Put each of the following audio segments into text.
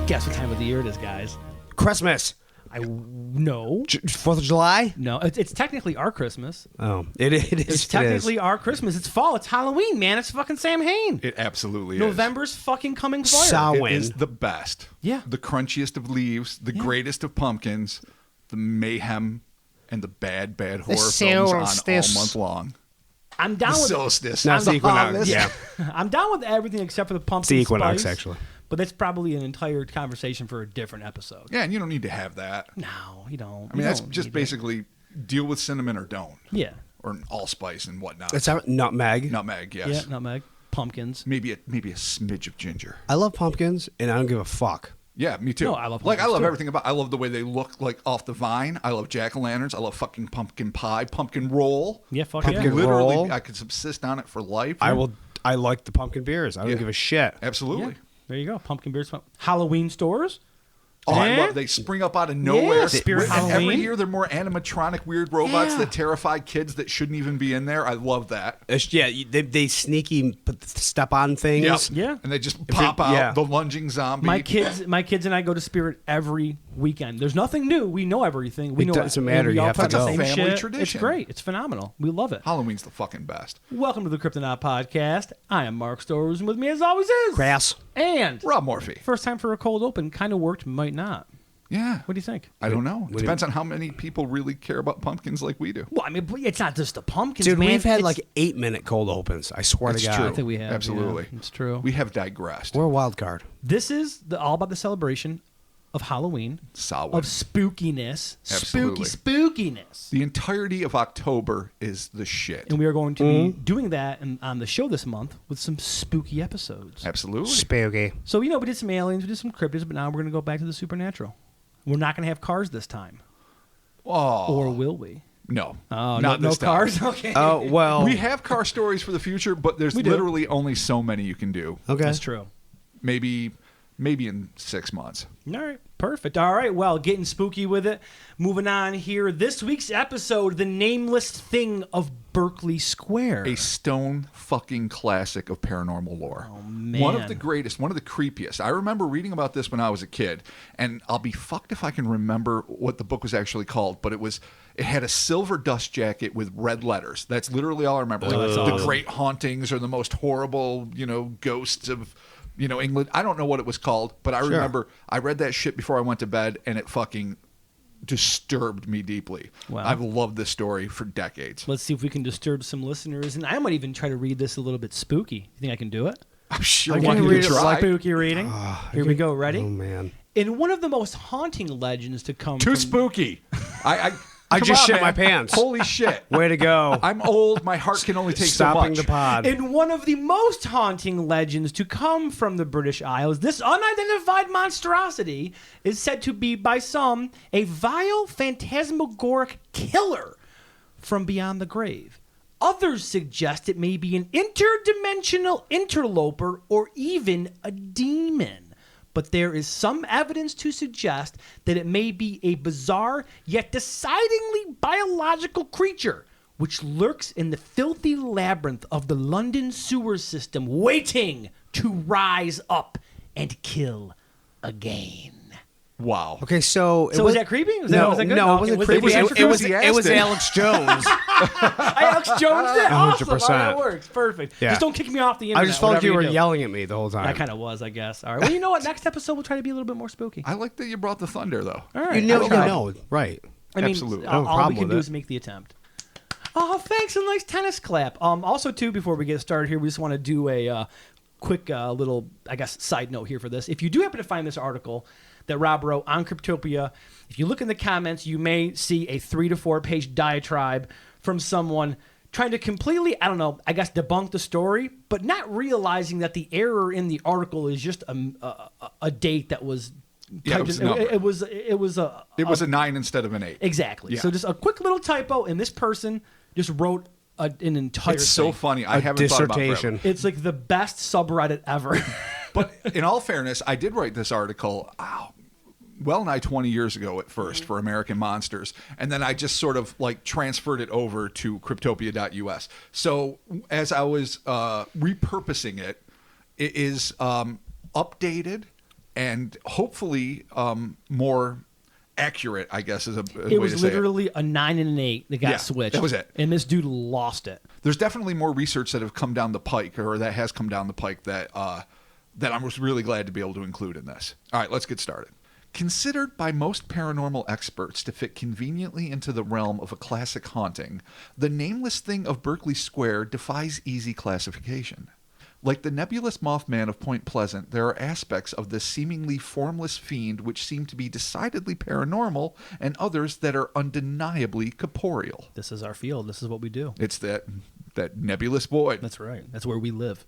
Guess what time of the year it is, guys? Christmas. No. 4th of July? No, it's technically our Christmas. Oh, it is. It's technically our Christmas. It's fall. It's Halloween, man. It's fucking Sam Hain. It absolutely is. November's fucking coming for Samhain. It is the best. Yeah. The crunchiest of leaves, the greatest of pumpkins, the mayhem, and the bad horror films on all month long. I'm down with solstice. No, it's the equinox. Yeah. I'm down with everything except for the pumpkin It's the equinox, spice, actually. But that's probably an entire conversation for a different episode. Yeah, and you don't need to have that. No, you don't. I mean, that's just basically deal with cinnamon or don't. Yeah. Or allspice and whatnot. It's nutmeg. Nutmeg, yes. Yeah, nutmeg. Pumpkins. Maybe a smidge of ginger. I love pumpkins, and I don't give a fuck. Yeah, me too. No, I love I pumpkins, love too. everything about. I love the way they look like off the vine. I love jack-o'-lanterns. I love fucking pumpkin pie, pumpkin roll. Yeah, fuck Pumpkin yeah. Literally, roll. I could subsist on it for life. I like the pumpkin beers. I don't give a shit. Absolutely. Yeah. There you go. Pumpkin beers. Halloween stores. Oh, I Yeah. love they spring up out of nowhere. Yeah, Spirit And Halloween. every year they're more animatronic weird robots Yeah. that terrify kids that shouldn't even be in there. I love that. They sneaky step on things. Yeah. And they just pop out the lunging zombie. My kids and I go to Spirit every weekend. There's nothing new. We know everything. We It know doesn't matter. We You all have to talk the go. same Family shit. tradition. It's great. It's phenomenal. We love it. Halloween's the fucking best. Welcome to the Kryptonaut Podcast. I am Mark Storrs, and with me as always is Crass. And Rob Morphy. first time for a cold open. Kind of worked, might not. Yeah. What do you think? I don't know. It depends on how many people really care about pumpkins like we do. Well, I mean, it's not just the pumpkins, Dude, man. we've had It's- like 8-minute cold opens. I swear It's to God. true. I think we have. Absolutely. Yeah, it's true. We have digressed. We're a wild card. This is all about the celebration of Halloween, Solid. of spookiness, Absolutely. spookiness. The entirety of October is the shit. And we are going to be doing that on the show this month with some spooky episodes. Absolutely. Spooky. So, we did some aliens, we did some cryptids, but now we're going to go back to the supernatural. We're not going to have cars this time. Oh. Or will we? No. Oh, Not no this time. cars? Okay. Oh, well. We have car stories for the future, but there's We do. literally only so many you can do. Okay. That's true. Maybe in 6 months. All right, perfect. All right, well, getting spooky with it. Moving on here. This week's episode, The Nameless Thing of Berkeley Square. A stone fucking classic of paranormal lore. Oh, man. One of the greatest, one of the creepiest. I remember reading about this when I was a kid, and I'll be fucked if I can remember what the book was actually called, but it had a silver dust jacket with red letters. That's literally all I remember. that's the awesome. great hauntings or the most horrible, ghosts of England. I don't know what it was called, but I remember I read that shit before I went to bed, and it fucking disturbed me deeply. Wow. I've loved this story for decades. Let's see if we can disturb some listeners. And I might even try to read this a little bit spooky. You think I can do it? I'm sure I one can you read it try. like spooky reading. Here we go. Ready? Oh, man. In one of the most haunting legends to come Too from... spooky. I come just on, shit man. my pants. Holy shit. Way to go. I'm old. My heart can only take Stopping so the much. pod. In one of the most haunting legends to come from the British Isles, this unidentified monstrosity is said to be, by some, a vile, phantasmagoric killer from beyond the grave. Others suggest it may be an interdimensional interloper or even a demon. But there is some evidence to suggest that it may be a bizarre yet decidedly biological creature which lurks in the filthy labyrinth of the London sewer system, waiting to rise up and kill again. Wow. Okay, so... So was that creepy? Was that good? No, it wasn't creepy. It was enthusiastic. Alex Jones. Alex Jones did? Awesome. 100%. That works. Perfect. Yeah. Just don't kick me off the I internet. just felt like whatever you were do. yelling at me the whole time. That kind of was, I guess. All right. Well, you know what? Next episode, we'll try to be a little bit more spooky. I like that you brought the thunder, though. All right. You I tried. know, right. I mean, Absolutely. I don't have a all we problem can with do it. is make the attempt. Oh, thanks. A nice tennis clap. Also, too, before we get started here, we just want to do a quick little, I guess, side note here for this. If you do happen to find this article that Rob wrote on Cryptopia, if you look in the comments, you may see a 3 to 4 page diatribe from someone trying to completely, I don't know, I guess debunk the story, but not realizing that the error in the article is just a date that was... Yeah, it was a number. It was It was a 9 instead of an 8. Exactly. Yeah. So just a quick little typo, and this person just wrote an entire It's so thing. funny. I A haven't thought about it dissertation. forever. It's like the best subreddit ever. But in all fairness, I did write this article well nigh 20 years ago at first for American Monsters, and then I just sort of like transferred it over to cryptopia.us. So as I was repurposing it, it is updated and hopefully more accurate, I guess, is a way to say it. It was literally a 9 and an 8 that got switched. That was it. And this dude lost it. There's definitely more research that have come down the pike, or that has come down the pike, that I was really glad to be able to include in this. All right, let's get started. Considered by most paranormal experts to fit conveniently into the realm of a classic haunting, the nameless thing of Berkeley Square defies easy classification. Like the nebulous Mothman of Point Pleasant, there are aspects of this seemingly formless fiend which seem to be decidedly paranormal, and others that are undeniably corporeal. This is our field. This is what we do. It's that nebulous void. That's right. That's where we live.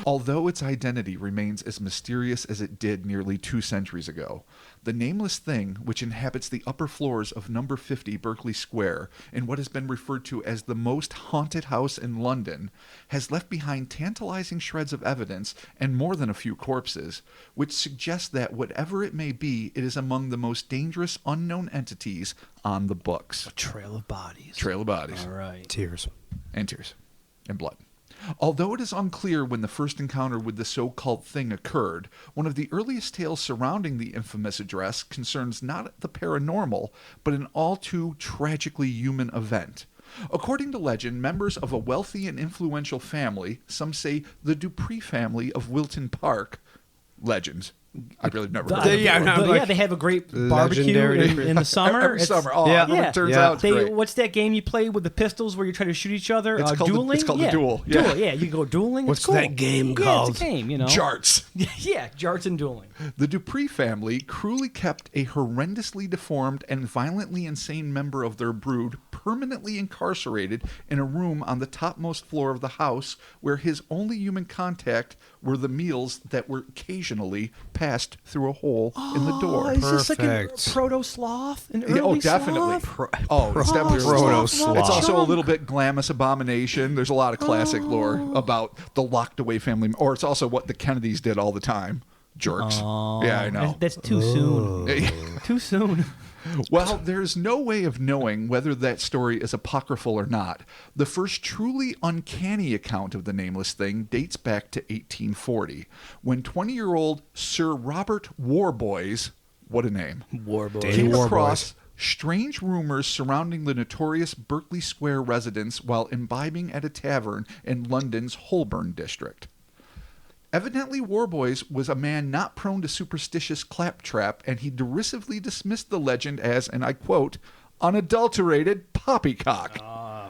Although its identity remains as mysterious as it did nearly 2 centuries ago, the nameless thing, which inhabits the upper floors of number 50 Berkeley Square, in what has been referred to as the most haunted house in London, has left behind tantalizing shreds of evidence and more than a few corpses, which suggest that whatever it may be, it is among the most dangerous unknown entities on the books. A trail of bodies. Trail of bodies. All right. Tears. And tears. And blood. Although it is unclear when the first encounter with the so-called thing occurred, one of the earliest tales surrounding the infamous address concerns not the paranormal, but an all too tragically human event. According to legend, members of a wealthy and influential family, some say the Dupree family of Wilton Park, legends. I really never heard of it. Yeah, they have a great barbecue in the summer. Every summer. Oh, yeah. it turns out it's great. What's that game you play with the pistols where you try to shoot each other? It's called dueling? It's called yeah. the duel. Duel, yeah. You can go dueling. What's it's cool. that game called? Yeah, it's a game, you know. Jarts. Yeah, jarts and dueling. The Dupree family cruelly kept a horrendously deformed and violently insane member of their brood permanently incarcerated in a room on the topmost floor of the house, where his only human contact were the meals that were occasionally passed through a hole in the door. Is this like a Perfect. proto-sloth? An early Oh, definitely. sloth? It's definitely Proto-sloth. It's also a little bit glamis abomination. There's a lot of classic lore about the locked away family, or it's also what the Kennedys did all the time. Jerks. Yeah, I know. That's too soon. Too soon. Well, there's no way of knowing whether that story is apocryphal or not. The first truly uncanny account of the nameless thing dates back to 1840, when 20-year-old Sir Robert Warboys, what a name, came across strange rumors surrounding the notorious Berkeley Square residence while imbibing at a tavern in London's Holborn district. Evidently, Warboys was a man not prone to superstitious claptrap, and he derisively dismissed the legend as, and I quote, unadulterated poppycock.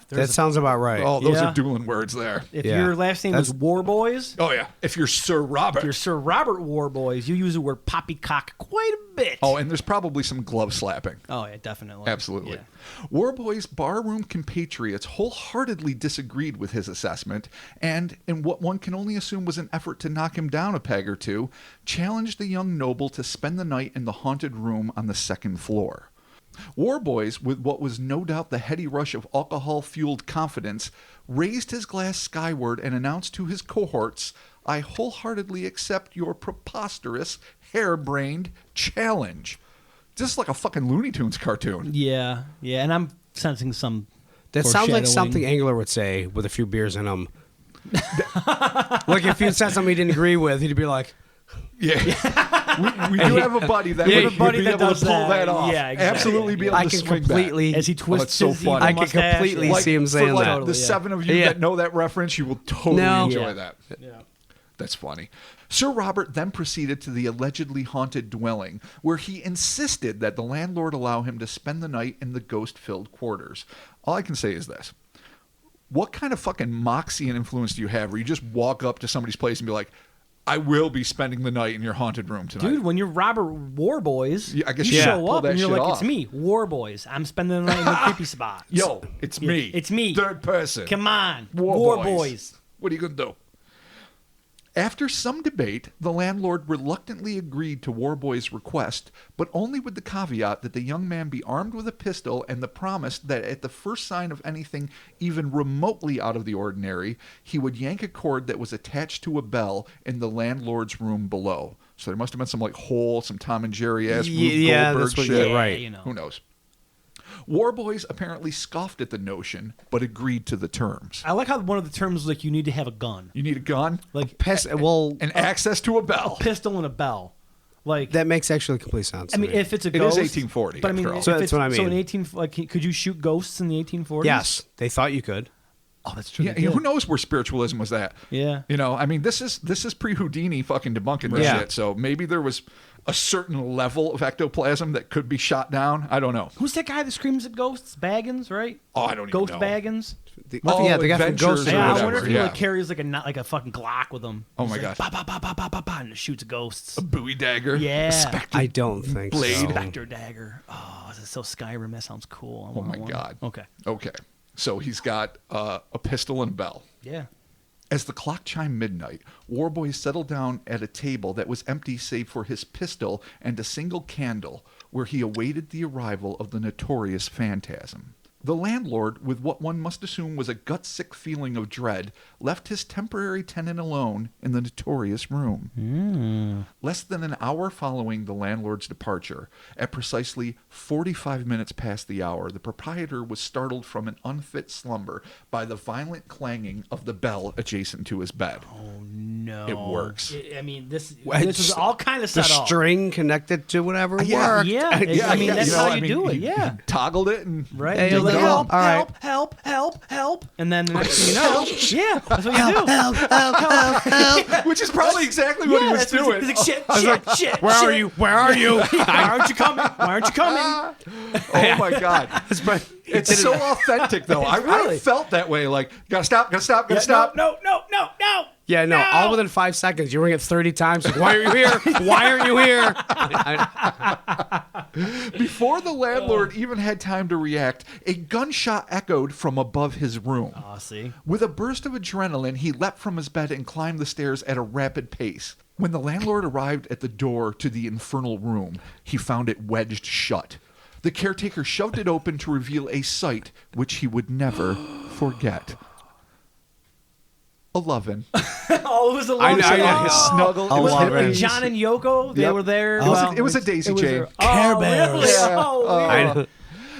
That sounds about right. Oh, those Yeah. are dueling words there. If your last name was Warboys, Oh, yeah. If you're Sir Robert. if you're Sir Robert Warboys, you use the word poppycock quite a bit. Oh, and there's probably some glove slapping. Oh, yeah, definitely. Absolutely. Yeah. Warboy's barroom compatriots wholeheartedly disagreed with his assessment, and in what one can only assume was an effort to knock him down a peg or two, challenged the young noble to spend the night in the haunted room on the second floor. Warboys, with what was no doubt the heady rush of alcohol-fueled confidence, raised his glass skyward and announced to his cohorts, I wholeheartedly accept your preposterous, harebrained challenge. This is like a fucking Looney Tunes cartoon. Yeah, and I'm sensing some That sounds like foreshadowing. something Angler would say with a few beers in him. Like if he said something he didn't agree with, he'd be like, Yeah. We do have a buddy that would be able to pull that off. Yeah, exactly. Absolutely be able I to can swing completely. As he it's twists so his funny. evil I can mustache. completely Like, see him for saying like that. the 7 of you Yeah. that know that reference, you will totally No. enjoy Yeah. that. Yeah. That's funny. Sir Robert then proceeded to the allegedly haunted dwelling, where he insisted that the landlord allow him to spend the night in the ghost-filled quarters. All I can say is this. What kind of fucking moxie and influence do you have where you just walk up to somebody's place and be like, I will be spending the night in your haunted room tonight? Dude, when you're Robert Warboys, Yeah, I guess you you show pull up that and you're shit like, off. it's me, Warboys. I'm spending the night in the creepy spot. Yo, it's me. It's me. Third person. Come on. Warboys. Warboys. What are you going to do? After some debate, the landlord reluctantly agreed to Warboy's request, but only with the caveat that the young man be armed with a pistol and the promise that at the first sign of anything even remotely out of the ordinary, he would yank a cord that was attached to a bell in the landlord's room below. So there must have been some like hole, some Tom and Jerry-esque Rube Yeah, Goldberg that's what- shit. yeah, right. You know. Who knows? Warboys apparently scoffed at the notion, but agreed to the terms. I like how one of the terms was like you need to have a gun. You need a gun? Like Well, And access to a bell. pistol and a bell. Like That makes actually complete sense. I mean, if it's a It is ghost, 1840, But I mean, after all. if So that's it's, what I So in mean. 18, like, could you shoot ghosts in the 1840s? yes, they thought you could. Oh, that's true. Yeah, they did. who knows where spiritualism was at? Yeah. You know, I mean, this is pre-Houdini fucking debunking this Yeah. shit. So maybe there was a certain level of ectoplasm that could be shot down. I don't know. Who's that guy that screams at ghosts? Baggins, right? Oh, I don't even Ghost know. Baggins. The Oh, guy from Adventures Ghost or Yeah, I whatever, wonder if he yeah. like carries like a fucking Glock with him. Oh He's my like, God. Ba, ba, ba, ba, ba, ba, ba, and shoots ghosts. A Bowie dagger. Yeah. A specter. I don't think Blade. so. Spectre dagger. Oh, this is so Skyrim. That sounds cool. I Oh want my one. God. Okay. Okay. So he's got a pistol and a bell. Yeah. As the clock chimed midnight, Warboy settled down at a table that was empty save for his pistol and a single candle, where he awaited the arrival of the notorious phantasm. The landlord, with what one must assume was a gut-sick feeling of dread, left his temporary tenant alone in the notorious room. Less than an hour following the landlord's departure, at precisely 45 minutes past the hour, the proprietor was startled from an unfit slumber by the violent clanging of the bell adjacent to his bed. Oh no. It works. I mean, this It's is all kind of The set up. string connected to whatever Yeah. worked. Yeah. I mean, that's how you do it. he Yeah. toggled it and Right? Hey, You're a like, little- help, all right. help. And then the next thing you know, yeah, that's what you do. which is probably exactly what he was that's what doing. He's like, shit. Where are you? Where are you? Why aren't you coming? Why aren't you coming? Oh my God. It's so authentic though. I really- felt that way. Like, gotta stop. No. Yeah, no. All within 5 seconds. You ring it 30 times. Like, why are you here? Why aren't you here? Before the landlord even had time to react, a gunshot echoed from above his room. Oh, see. With a burst of adrenaline, he leapt from his bed and climbed the stairs at a rapid pace. When the landlord arrived at the door to the infernal room, he found it wedged shut. The caretaker shoved it open to reveal a sight which he would never forget. A lovin'. Oh, it was a I long know, time. yeah. Snuggle. A It was lovin'. him. John and Yoko, they Yep. were there. It was a daisy chain. Care Oh, Bears. really? Yeah. Oh, I weird. know.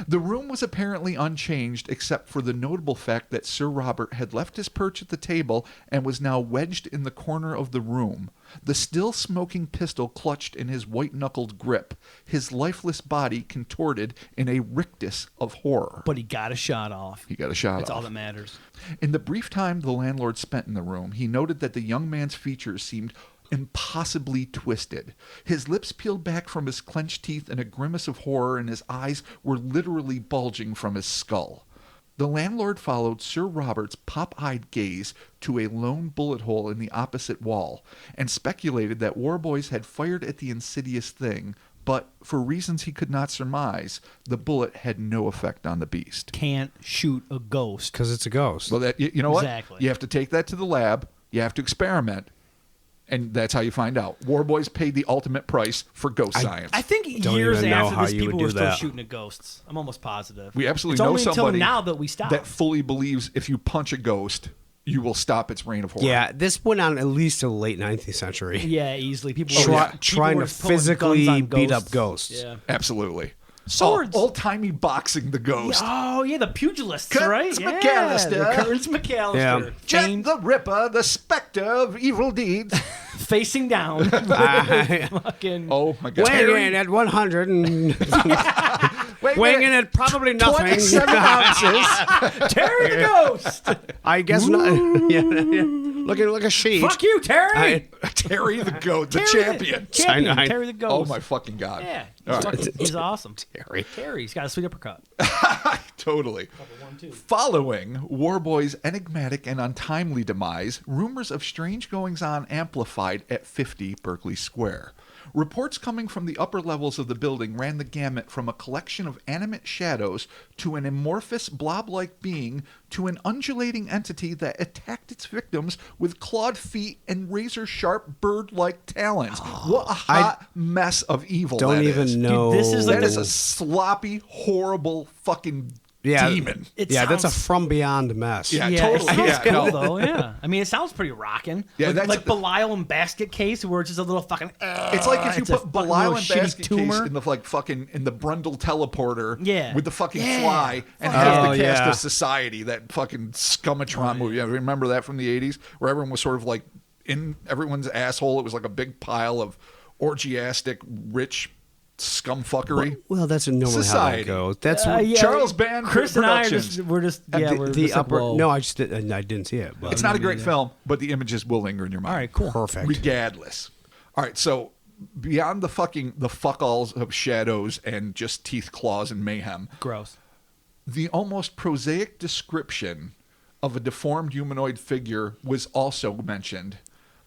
The room was apparently unchanged except for the notable fact that Sir Robert had left his perch at the table and was now wedged in the corner of the room, the still smoking pistol clutched in his white-knuckled grip, his lifeless body contorted in a rictus of horror. But he got a shot off. He got a shot That's off. all that matters. In the brief time the landlord spent in the room, he noted that the young man's features seemed impossibly twisted. His lips peeled back from his clenched teeth in a grimace of horror, and his eyes were literally bulging from his skull. The landlord followed Sir Robert's pop-eyed gaze to a lone bullet hole in the opposite wall, and speculated that Warboys had fired at the insidious thing, but for reasons he could not surmise, the bullet had no effect on the beast. Can't shoot a ghost. Because it's a ghost. Well, that you know what? Exactly. You have to take that to the lab. You have to experiment. And that's how you find out. Warboys paid the ultimate price for ghost science. I think Don't years even know after how this, you would people do were still that. shooting at ghosts. I'm almost positive. We absolutely it's know only somebody until now that we stopped. that fully believes if you punch a ghost, you will stop its reign of horror. Yeah, this went on at least till the late 19th century. Yeah, easily. People Oh, were yeah. people Trying were to pulling physically guns on beat up ghosts. Yeah. Absolutely. Swords. Old-timey boxing the ghost. Oh yeah, the pugilists, Curtis right? McAllister. Yeah, the Curtis McAllister. Yeah. Jack Famed- the Ripper, the specter of evil deeds. facing down. Fucking. Oh, my God. Weighing in at 100 and weighing in at probably nothing. 27 ounces. Terry the Ghost. I guess not. Yeah, yeah. Looking like a sheet. Fuck you, Terry. Terry the Goat, the Terry champion. I- Terry the Oh, Ghost. my fucking God. Yeah, All he's, right. fucking- he's awesome. Terry. Terry's got a sweet uppercut. Totally. Following Warboy's enigmatic and untimely demise, rumors of strange goings-on amplified at 50 Berkeley Square. Reports coming from the upper levels of the building ran the gamut from a collection of animate shadows to an amorphous blob-like being to an undulating entity that attacked its victims with clawed feet and razor-sharp bird-like talons. What a hot mess of evil Don't that even is. know. this is like That the- is a sloppy, horrible fucking yeah, demon. It yeah, that's a sounds- from beyond mess. Yeah. Yeah, totally. it sounds Yeah, cool no. though. Yeah, I mean, it sounds pretty rocking. Yeah, like, that's- like Belial in Basket Case, where it's just a little fucking. It's like if you it's a put fucking Belial little and shitty Basket tumor. Case in the fucking in the Brundle teleporter, Yeah. with the fucking Yeah. fly and Fuck half yeah. the cast Oh, yeah. of Society, that fucking Scumatron movie. Yeah, remember that from the 80s, where everyone was sort of like in everyone's asshole. It was like a big pile of orgiastic, rich scumfuckery. Well, that's normally how that Society. goes. That's Charles Band Chris and I are Productions. just we're just we're the just like, upper. whoa. No, I didn't see it. But It's not a great film, but the images will linger in your mind. All right, cool. perfect. Regardless. All right, so beyond the fuck-alls of shadows and just teeth, claws, and mayhem, Gross. the almost prosaic description of a deformed humanoid figure was also mentioned.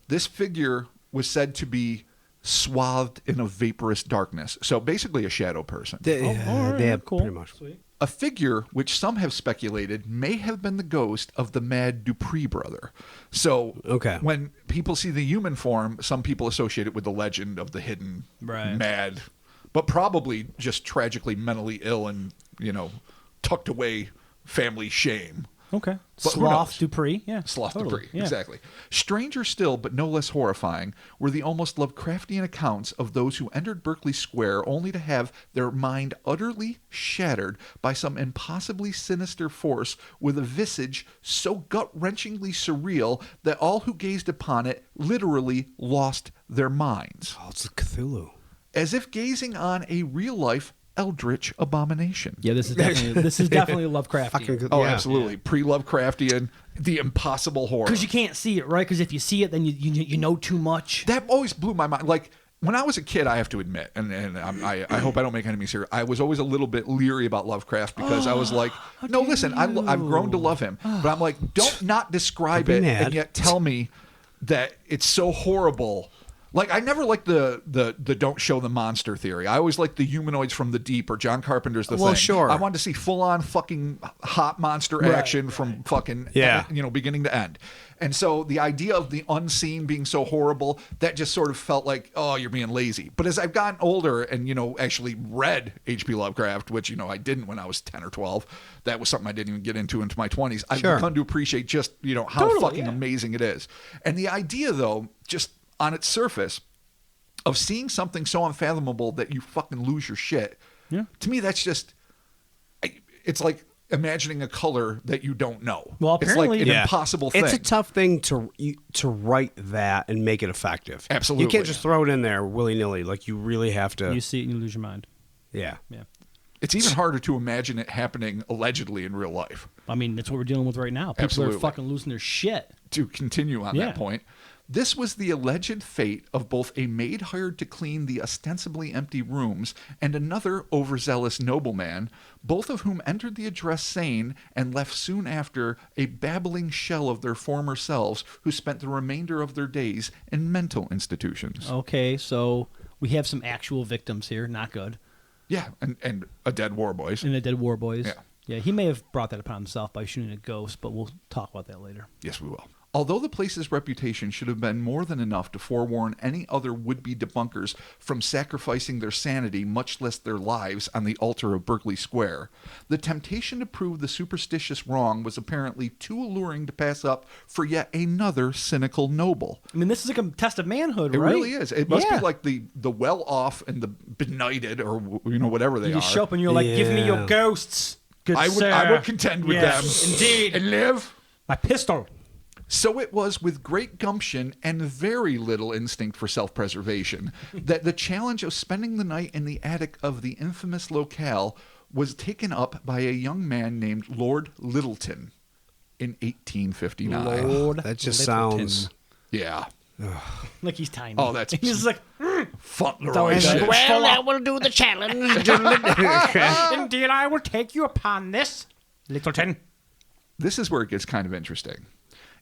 This figure was said to be swathed in a vaporous darkness. So basically a shadow person. Cool. Pretty much. Sweet. A figure which some have speculated may have been the ghost of the Mad Dupree brother. So Okay. when people see the human form, some people associate it with the legend of the hidden Mad, but probably just tragically mentally ill and, tucked away family shame. Okay. But who Sloth knows? Dupree. Yeah. Sloth totally. Dupree, Yeah. exactly. Stranger still, but no less horrifying, were the almost Lovecraftian accounts of those who entered Berkeley Square only to have their mind utterly shattered by some impossibly sinister force with a visage so gut-wrenchingly surreal that all who gazed upon it literally lost their minds, Oh, it's Cthulhu. as if gazing on a real-life eldritch abomination. Yeah, this is definitely Lovecraftian. Oh, Yeah. absolutely. Pre-Lovecraftian, the impossible horror. Because you can't see it, right? Because if you see it, then you know too much. That always blew my mind. Like, when I was a kid, I have to admit, and I hope I don't make enemies here, I was always a little bit leery about Lovecraft because I was like, no, listen, I've grown to love him. But I'm like, don't not describe Don't it be mad. and yet tell me that it's so horrible. Like, I never liked the don't show the monster theory. I always liked the humanoids from the deep or John Carpenter's The Thing. Sure. I wanted to see full-on fucking hot monster action from fucking, beginning to end. And so the idea of the unseen being so horrible, that just sort of felt like, oh, you're being lazy. But as I've gotten older and, actually read H.P. Lovecraft, which, I didn't when I was 10 or 12. That was something I didn't even get into my 20s. I've begun to appreciate just, how fucking amazing it is. And the idea, though, just on its surface, of seeing something so unfathomable that you fucking lose your shit. Yeah. To me, that's just, it's like imagining a color that you don't know. Well, apparently- it's like an impossible thing. It's a tough thing to write that and make it effective. Absolutely. You can't just throw it in there willy-nilly. Like, you really have to. You see it and you lose your mind. Yeah. Yeah. It's even harder to imagine it happening allegedly in real life. I mean, that's what we're dealing with right now. People Absolutely. are fucking losing their shit. To continue on that point, this was the alleged fate of both a maid hired to clean the ostensibly empty rooms and another overzealous nobleman, both of whom entered the address sane and left soon after a babbling shell of their former selves who spent the remainder of their days in mental institutions. Okay, so we have some actual victims here. Not good. Yeah, and a dead war boys. And the dead war boys. Yeah. Yeah, he may have brought that upon himself by shooting a ghost, but we'll talk about that later. Yes, we will. Although the place's reputation should have been more than enough to forewarn any other would-be debunkers from sacrificing their sanity, much less their lives, on the altar of Berkeley Square, the temptation to prove the superstitious wrong was apparently too alluring to pass up for yet another cynical noble. I mean, this is like a test of manhood, It right? really is. It must be like the well-off and the benighted, or whatever they You are. just show up and you're like, give me your ghosts. Good I sir. would contend with Yes, them. indeed. And live. My pistol. So it was with great gumption and very little instinct for self-preservation that the challenge of spending the night in the attic of the infamous locale was taken up by a young man named Lord Littleton in 1859. Lord That just Littleton. sounds. Yeah. Like he's tiny. Oh, that's- He's just like, Fauntleroy shit. Well, I will do the challenge. indeed, I will take you upon this, Littleton. This is where it gets kind of interesting.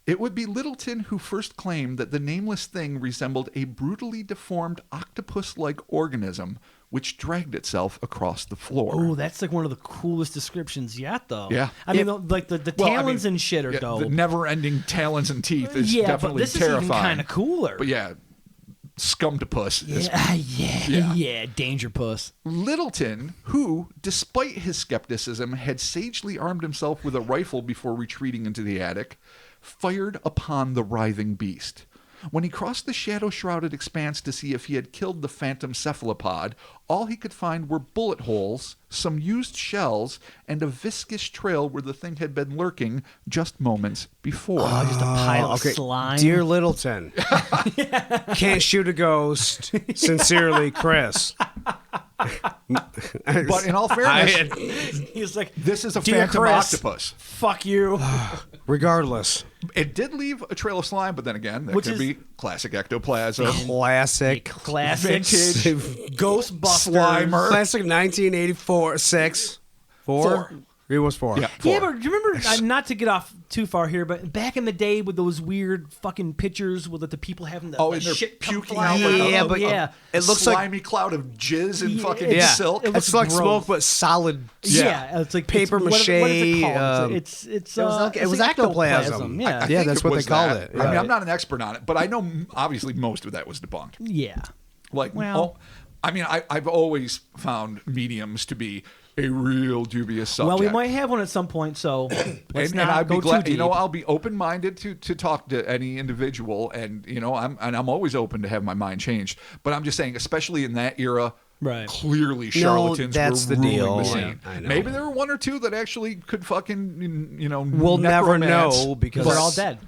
It would be Littleton who first claimed that the nameless thing resembled a brutally deformed octopus-like organism which dragged itself across the floor. Oh, that's like one of the coolest descriptions yet, though. Yeah. I mean, like the talons and shit are dope. The never-ending talons and teeth is yeah, but definitely this terrifying. is even kind of cooler. But yeah, scumtopus is Yeah, danger puss. Littleton, who, despite his skepticism, had sagely armed himself with a rifle before retreating into the attic, fired upon the writhing beast. When he crossed the shadow-shrouded expanse to see if he had killed the phantom cephalopod, all he could find were bullet holes, some used shells, and a viscous trail where the thing had been lurking just moments before. Oh, just a pile of slime. Dear Littleton, can't shoot a ghost. Sincerely, Chris. But in all fairness, He's like, this is a "Dear phantom Chris, octopus. Fuck you. Regardless, It did leave a trail of slime, but then again, that Which could is- be classic ectoplasm. classic, Classic Vintage Ghostbusters. Slimer. classic 1984, 6, 4. Four. It was 4. Yeah, Yeah, four. but do you remember, not to get off too far here, but back in the day with those weird fucking pictures with the people having the and they're shit come puking flying out like out. Yeah, Oh, but yeah. it looks like slimy cloud of jizz and Yeah, fucking it's- silk. it looks it's like gross. smoke, but solid. Yeah, it's like Paper what is it mache, called? It's it was it's like ectoplasm. Yeah, I Yeah, think that's it what they was called that. it. I mean, Yeah. I'm not an expert on it, but I know obviously most of that was debunked. yeah. Like, Well- I mean, I've always found mediums to be a real dubious subject. Well, we might have one at some point, so let's and not I'd go be glad. too deep. You know, I'll be open-minded to talk to any individual, and you know, I'm always open to have my mind changed. But I'm just saying, especially in that era. Right. Clearly, charlatans that's were the ruling deal. the Yeah, scene. I know. Maybe there were one or two that actually could fucking, you know, We'll never necromance. know because They're all dead.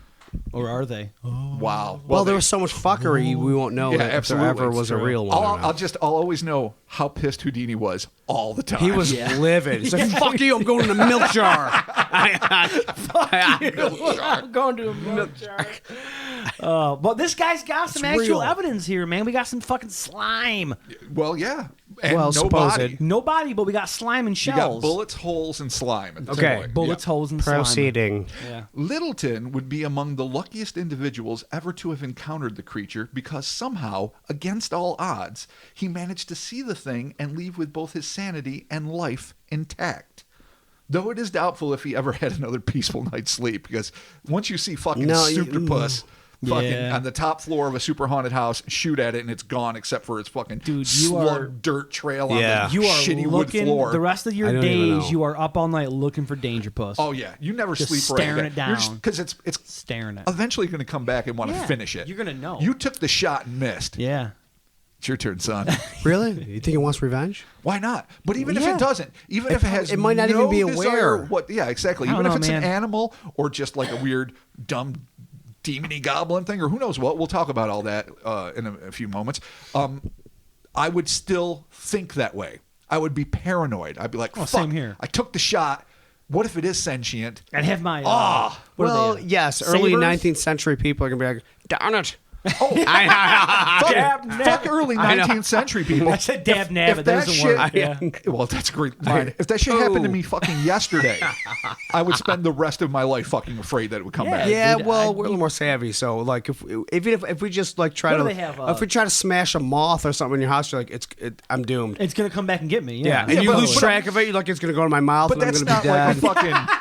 Or are they? Wow. Well, there they- was so much fuckery, we won't know Yeah, that if absolutely. there ever was a real one. or I'll not. I'll always know how pissed Houdini was all the time. He was livid. He's like, "Fuck you! I'm going in the milk jar." I'm going to a milk jar. But this guy's got some actual real. evidence here, man. We got some fucking slime. Well, yeah. And Well, no supposed. body. No body, but we got slime and You got shells. bullets, holes, and slime. At the Okay. point. Bullets, Yeah. holes, and slime. Proceeding. Yeah. Littleton would be among the luckiest individuals ever to have encountered the creature because somehow, against all odds, he managed to see the thing and leave with both his sanity and life intact. Though it is doubtful if he ever had another peaceful night's sleep, because once you see fucking No, Superpuss fucking Yeah. on the top floor of a super haunted house, shoot at it and it's gone except for its fucking Dude, you slug are- dirt trail Yeah. on the You are shitty wood looking floor. the rest of your I don't even know. days. You are up all night looking for danger puss. Oh yeah, you never Just sleep staring right it down. because it's Staring at. eventually going to come back and want to Yeah, finish it. you're gonna know. You took the shot and missed. Yeah. It's your turn, son. Really? You think it wants revenge? Why not? But even if Yeah. it doesn't, even if it has, it might not no even be desire- aware. What? Yeah, exactly. I don't Even if know, it's man. an animal or just like a weird, dumb, demony goblin thing, or who knows what. We'll talk about all that in a few moments. I would still think that way. I would be paranoid. I'd be like, Oh, "Fuck! same here. I took the shot. What if it is sentient?" I'd have my. what are Well, they, yes. Early sabers? 19th century people are gonna be like, "Darn it!" Fuck, Dab fuck early 19th century people. I said dab nabbit. if That that doesn't shit, work. Yeah. well, that's a great line. If that shit happened to me fucking yesterday, I would spend the rest of my life fucking afraid that it would come Yeah. back. Yeah, Dude, well, I- we're a little more savvy. So, like, if we just like try What to, do they have, if we try to smash a moth or something in your house, you're like, I'm doomed. It's gonna come back and get me. Yeah, Yeah. and Yeah, you but- lose but- track of it. You're like, it's gonna go to my mouth, But and I'm that's gonna not be like dead. a fucking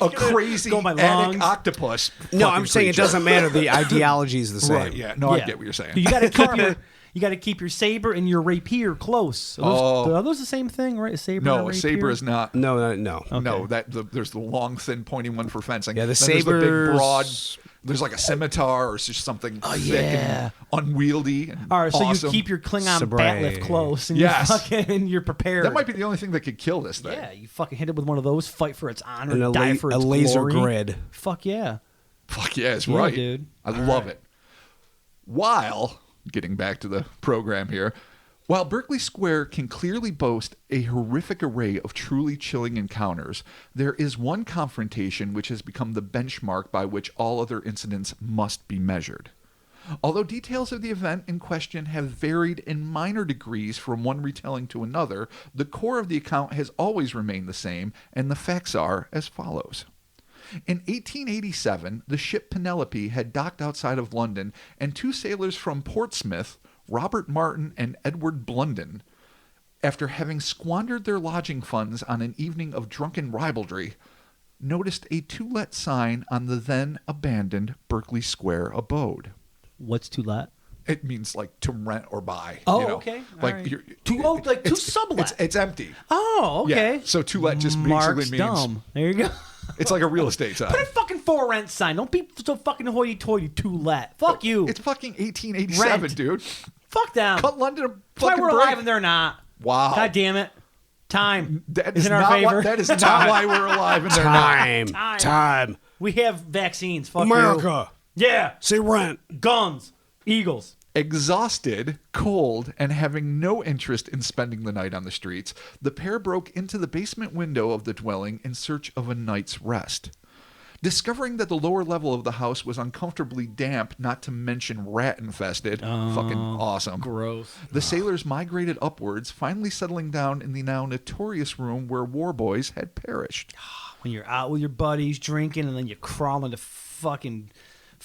a crazy go in my attic lungs. octopus. No, fucking I'm saying it creature. doesn't matter. The ideology is the same. Right? Yeah. No, I Yeah. get what you're saying. You got to keep your. You got to keep your saber and your rapier close. Are those the same thing, right? A saber. and no, a rapier? saber is not. No. No, there's the long, thin, pointy one for fencing. Yeah, the Then there's the big, sabers- broad. There's like a scimitar or just something thick yeah. and unwieldy. And All right, so awesome. you keep your Klingon Sabre. bat lift close, and Yes. you're prepared. That might be the only thing that could kill this thing. Yeah, you fucking hit it with one of those, fight for its honor, And die for a its laser glory. grid. Fuck yeah. Fuck yeah, it's Yeah, right. dude. I love it. While, getting back to the program here, while Berkeley Square can clearly boast a horrific array of truly chilling encounters, there is one confrontation which has become the benchmark by which all other incidents must be measured. Although details of the event in question have varied in minor degrees from one retelling to another, the core of the account has always remained the same, and the facts are as follows. In 1887, the ship Penelope had docked outside of London, and two sailors from Portsmouth, Robert Martin and Edward Blunden, after having squandered their lodging funds on an evening of drunken ribaldry, noticed a to-let sign on the then abandoned Berkeley Square abode. What's too late? It means like to rent or buy. Oh, you know? okay. All Like right. you're, Like to it's- sublet. It's empty. Oh, okay. Yeah. So to let just Mark's basically means dumb. There you go. it's like a real estate sign. Put a fucking for rent sign. Don't be so fucking hoity-toity to let. Fuck you. It's fucking 1887, Rent. dude. Fuck them. Cut London a That's why fucking we're break. alive and they're not. Wow. God damn it. Time That is is in our not favor. why, that is not why we're alive and they're not. Time. We have vaccines. Fuck you. America. Yeah. Say rent. Guns. Eagles. Exhausted, cold, and having no interest in spending the night on the streets, the pair broke into the basement window of the dwelling in search of a night's rest. Discovering that the lower level of the house was uncomfortably damp, not to mention rat-infested, fucking awesome. Gross. The sailors migrated upwards, finally settling down in the now notorious room where war boys had perished. When you're out with your buddies drinking and then you crawl into fucking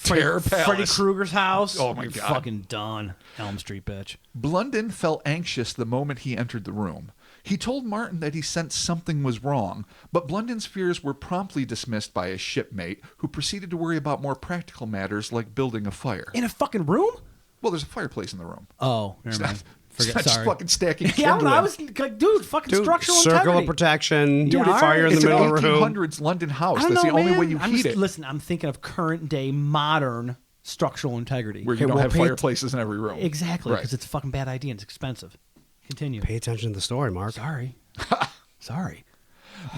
Terror Freddy Palace. Krueger's house. Oh my you're God. fucking done. Elm Street, bitch. Blunden felt anxious the moment he entered the room. He told Martin that he sensed something was wrong, but Blunden's fears were promptly dismissed by his shipmate, who proceeded to worry about more practical matters like building a fire. In a fucking room? Well, there's a fireplace in the room. Oh, never It's mind. not, it's not just Sorry. fucking stacking Yeah, I don't know. I kindling. was like, dude, fucking structural Circle integrity. of protection. Dude, it's- fire in the It's middle an of the room. 1800s London house. I don't That's know, the only man. way you I'm heat just, it. Listen, I'm thinking of current day modern structural integrity. Where you Okay, don't well, have pay- fireplaces in every room. Exactly, Right. because it's a fucking bad idea and it's expensive. Continue. Pay attention to the story, Mark. Sorry. Sorry.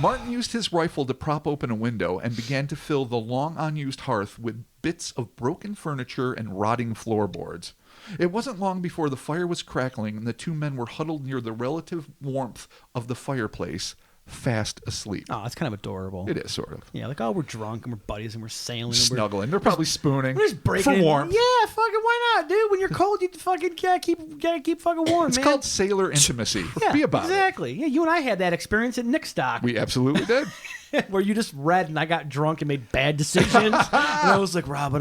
Martin used his rifle to prop open a window and began to fill the long unused hearth with bits of broken furniture and rotting floorboards. It wasn't long before the fire was crackling and the two men were huddled near the relative warmth of the fireplace, fast asleep. Oh, it's kind of adorable. It is, sort of. Yeah, like, oh, we're drunk and we're buddies and we're sailing. And Snuggling. They're probably spooning We're just breaking for in. warmth. Yeah, fucking why not, dude? When you're cold, you fucking gotta keep fucking warm, It's man. called sailor intimacy. yeah, Be about exactly. Yeah, you and I had that experience at Nick Stock, it. We absolutely did. where you just read and I got drunk and made bad decisions. And I was like, Rob,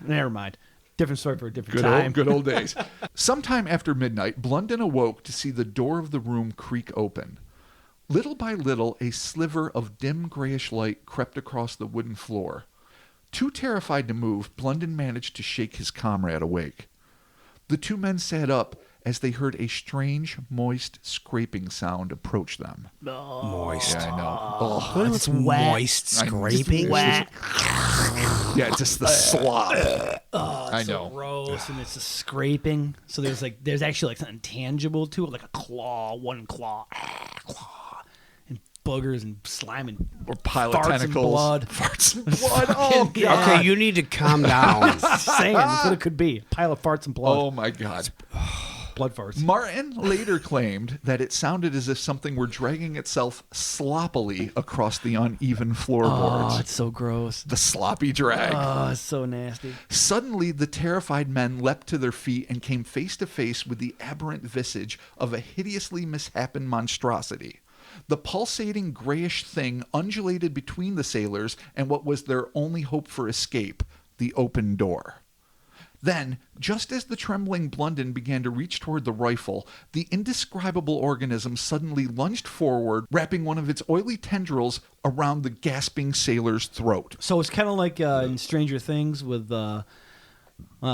never mind. Different story for a different time. Good old days. Sometime after midnight, Blunden awoke to see the door of the room creak open. Little by little, a sliver of dim grayish light crept across the wooden floor. Too terrified to move, Blunden managed to shake his comrade awake. The two men sat up as they heard a strange, moist scraping sound approach them. Moist. Yeah, I know. Oh, What is wet. moist I- scraping? Wet. yeah, just the slop. Oh, I it's so know. gross, and it's a scraping. So there's actually like something tangible to it, like a claw, one claw, claw, and boogers and slime and Or pile farts of tentacles. and blood. Farts and blood. Oh, Yeah. God. Okay, you need to calm down. Saying that's what it could be. Pile of farts and blood. Oh, my God. Blood farts. Martin later claimed that it sounded as if something were dragging itself sloppily across the uneven floorboards. Oh, it's so gross. The sloppy drag. Oh, it's so nasty. Suddenly, the terrified men leapt to their feet and came face to face with the aberrant visage of a hideously mishapen monstrosity. The pulsating grayish thing undulated between the sailors and what was their only hope for escape, the open door. Then, just as the trembling Blunden began to reach toward the rifle, the indescribable organism suddenly lunged forward, wrapping one of its oily tendrils around the gasping sailor's throat. So it's kind of like in Stranger Things with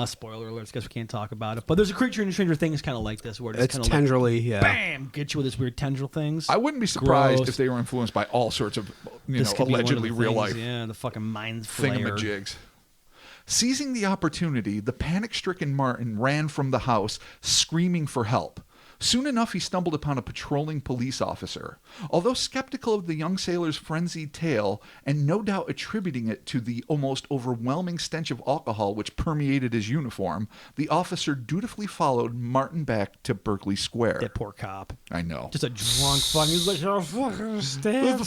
spoiler alerts. Guess we can't talk about it. But there's a creature in Stranger Things kind of like this, where It's kind of tenderly, like, yeah. bam, get you with this weird tendril things. I wouldn't be surprised Gross. if they were influenced by all sorts of, This could be one of allegedly the real things, life Yeah, the fucking mind flayer. thingamajigs. Seizing the opportunity, the panic-stricken Martin ran from the house, screaming for help. Soon enough, he stumbled upon a patrolling police officer. Although skeptical of the young sailor's frenzied tale, and no doubt attributing it to the almost overwhelming stench of alcohol which permeated his uniform, the officer dutifully followed Martin back to Berkeley Square. That poor cop. I know. Just a drunk fucking. He's like, oh, fucking stand.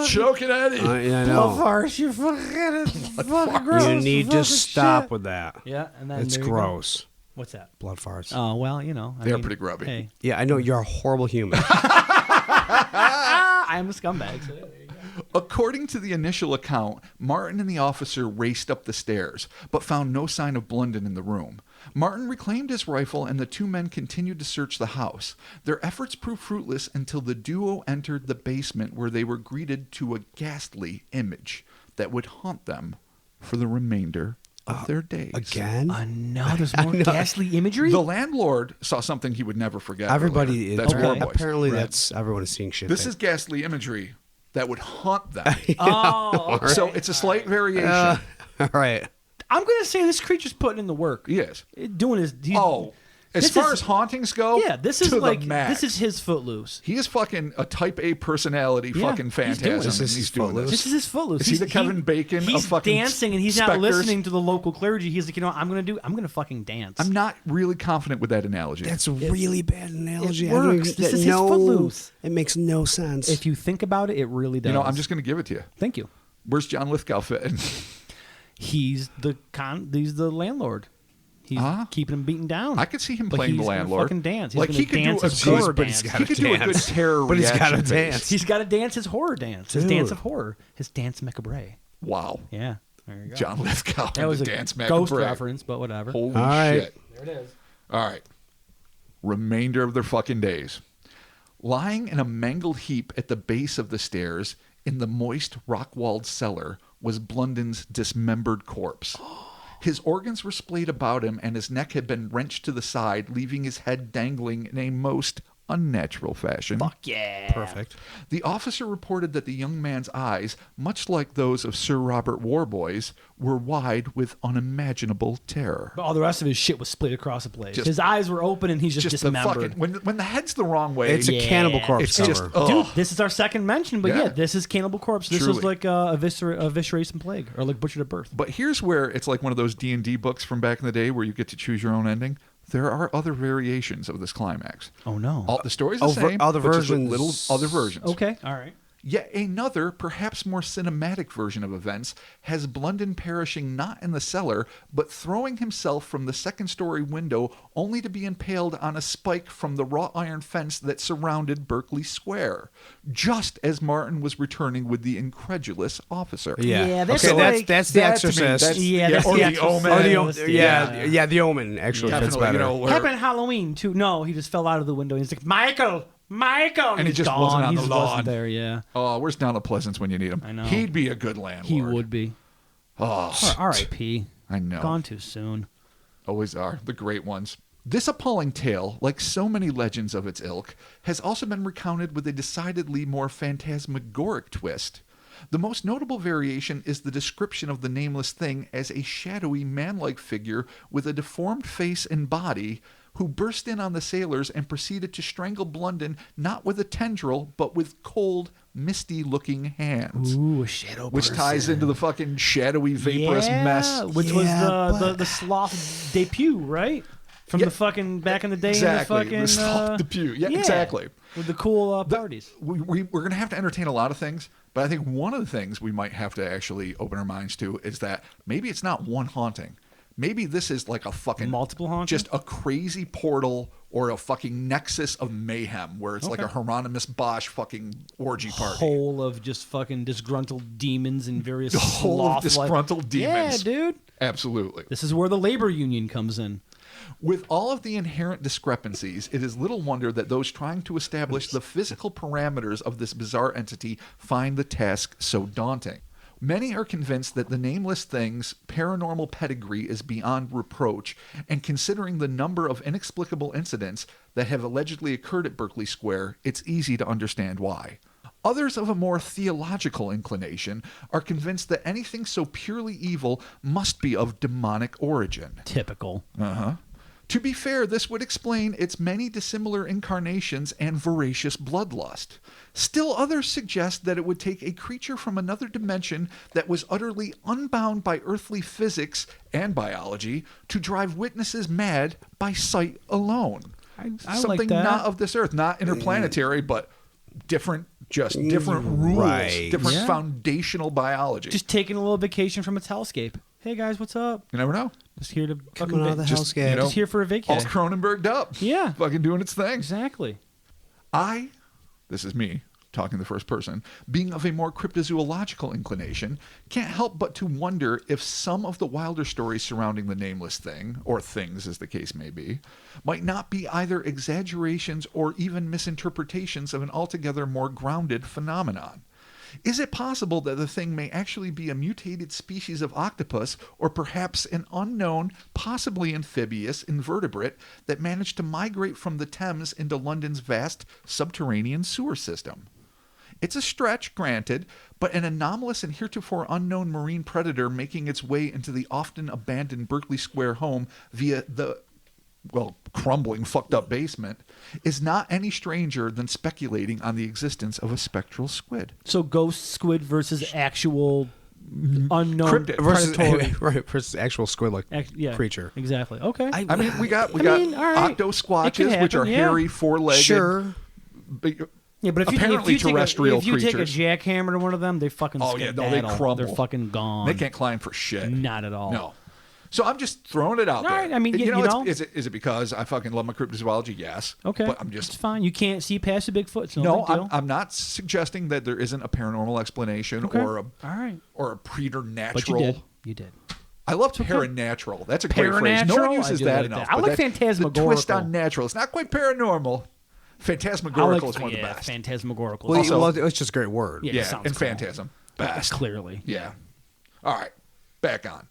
Choking Eddie. I Blood know. farts, you fucking fucking gross. You need to fucking stop shit. with that. Yeah, and then It's there you go. gross. What's that? Blood farts. Oh well, you know. They're pretty grubby. Hey, Yeah, I know you're a horrible human. I am a scumbag. So there you go. According to the initial account, Martin and the officer raced up the stairs, but found no sign of Blunden in the room. Martin reclaimed his rifle, and the two men continued to search the house. Their efforts proved fruitless until the duo entered the basement, where they were greeted to a ghastly image that would haunt them for the remainder of their days. Again? No, there's more ghastly imagery. The landlord saw something he would never forget. Everybody earlier. is. That's Okay. War Boys. Apparently, Right. that's everyone is seeing shit. This is ghastly imagery that would haunt them. Oh, okay. So it's a slight variation. All right. I'm gonna say this creature's putting in the work. Yes. Doing his. As this far is- as hauntings go, Yeah, this is to like the max. this is his Footloose. He is fucking a type A personality, Yeah, fucking he's doing phantasm. it. and This is he's doing Footloose. This is his Footloose. Is he the Kevin Bacon of He's fucking dancing, and he's not specters? listening to the local clergy. He's like, I'm gonna fucking dance. I'm not really confident with that analogy. That's a really bad analogy. it I don't works. even- This is his Footloose. It makes no sense. If you think about it, it really does. I'm just going to give it to you. Thank you. Where's John Lithgow fit in? He's the landlord. He's keeping him beaten down. I could see him But playing the he's gonna landlord. fucking dance. He's Like gonna he could do dance a his good, horror but he's dance. gotta he could do a good dance. terror But he's gotta reaction base. dance. He's got to dance his horror dance. His Dude. dance of horror. His dance macabre. Wow. Yeah. There you go. John Lithgow That and was the a dance ghost macabre. reference, but whatever. Holy All right. shit. There it is. All right. Remainder of their fucking days. Lying in a mangled heap at the base of the stairs in the moist rock-walled cellar was Blunden's dismembered corpse. His organs were splayed about him, and his neck had been wrenched to the side, leaving his head dangling in a most unnatural fashion. Fuck yeah. Perfect. The officer reported that the young man's eyes, much like those of Sir Robert Warboys, were wide with unimaginable terror. But all the rest of his shit was split across the place. Just- His eyes were open and he's just the dismembered. fucking when the head's the wrong way, It's a Yeah. Cannibal Corpse it's cover. just Dude, this is our second mention, but Yeah. yeah, this is Cannibal Corpse. This Truly. was like Eviscerate and Plague, or like Butchered at Birth. But here's where it's like one of those D&D books from back in the day where you get to choose your own ending. There are other variations of this climax. Oh no. All the story's the same, other but just with versions. little other versions. Okay, all right. Yet another, perhaps more cinematic version of events has Blunden perishing not in the cellar, but throwing himself from the second-story window only to be impaled on a spike from the wrought iron fence that surrounded Berkeley Square, just as Martin was returning with the incredulous officer. Yeah, that's okay, like- that's The that to me, Exorcist. that's- Yeah, that's or the the Exorcist. Omen. Or Yeah. The Omen actually fits Definitely, better. where- Happened Halloween too. No, he just fell out of the window. He's like, Michael, And he he's just gone. wasn't on He the just lawn. wasn't there. Yeah, Oh, where's Donald Pleasance when you need him? I know. He'd be a good landlord. he would be. Oh, R.I.P. I know. Gone too soon. Always are. The great ones. This appalling tale, like so many legends of its ilk, has also been recounted with a decidedly more phantasmagoric twist. The most notable variation is the description of the nameless thing as a shadowy man-like figure with a deformed face and body who burst in on the sailors and proceeded to strangle Blunden not with a tendril, but with cold, misty-looking hands. Ooh, a shadow Which person. ties into the fucking shadowy, vaporous mess. Which Yeah, was the sloth debut, right? From Yeah, the fucking back in the day. exactly. In the fucking, The sloth debut. Yeah, exactly. With the cool parties. We're going to have to entertain a lot of things, but I think one of the things we might have to actually open our minds to is that maybe it's not one haunting. Maybe this is like a fucking Multiple haunting? just a crazy portal or a fucking nexus of mayhem where it's like a Hieronymus Bosch fucking orgy party. Whole of just fucking disgruntled demons and various The whole of sloth-like- disgruntled demons. Yeah, dude. Absolutely. This is where the labor union comes in. With all of the inherent discrepancies, it is little wonder that those trying to establish the physical parameters of this bizarre entity find the task so daunting. Many are convinced that the nameless thing's paranormal pedigree is beyond reproach, and considering the number of inexplicable incidents that have allegedly occurred at Berkeley Square, it's easy to understand why. Others of a more theological inclination are convinced that anything so purely evil must be of demonic origin. Typical. To be fair, this would explain its many dissimilar incarnations and voracious bloodlust. Still others suggest that it would take a creature from another dimension that was utterly unbound by earthly physics and biology to drive witnesses mad by sight alone. I like Something that. not of this earth, not interplanetary, but different rules, Right. different Yeah. foundational biology. Just taking a little vacation from its hellscape. Hey guys, what's up? You never know. Just here to Coming fucking out of the just, hellscape. you know, just here for a all vacation. Cronenberged up. Yeah. Fucking doing its thing. Exactly. This is me talking in the first person, being of a more cryptozoological inclination, can't help but to wonder if some of the wilder stories surrounding the nameless thing, or things as the case may be, might not be either exaggerations or even misinterpretations of an altogether more grounded phenomenon. Is it possible that the thing may actually be a mutated species of octopus, or perhaps an unknown, possibly amphibious invertebrate that managed to migrate from the Thames into London's vast subterranean sewer system? It's a stretch, granted, but an anomalous and heretofore unknown marine predator making its way into the often abandoned Berkeley Square home via the, well, crumbling, fucked up basement is not any stranger than speculating on the existence of a spectral squid. So ghost squid versus actual unknown Cryptid predatory. Right, versus actual squid-like creature. Exactly. Okay. I mean, we got all right. octosquatches, which are hairy, four-legged. Sure. Yeah, but apparently terrestrial if you take a creatures. jackhammer to one of them, they fucking They crumble. They're fucking gone. They can't climb for shit. Not at all. No. So I'm just throwing it out there. Right, I mean, is it because I fucking love my cryptozoology? Yes. Okay. But I'm just it's fine. You can't see past the Bigfoot. So no. big deal. I'm not suggesting that there isn't a paranormal explanation or a preternatural. But you did. You did. I love paranatural. That's a great phrase. No one uses that enough. I like phantasmagorical. The twist on natural. It's not quite paranormal. Phantasmagorical is one of the best. Phantasmagorical. Well, it's just a great word. Yeah, Yeah, and cool. phantasm. Best. Clearly. Yeah. All right. Back on.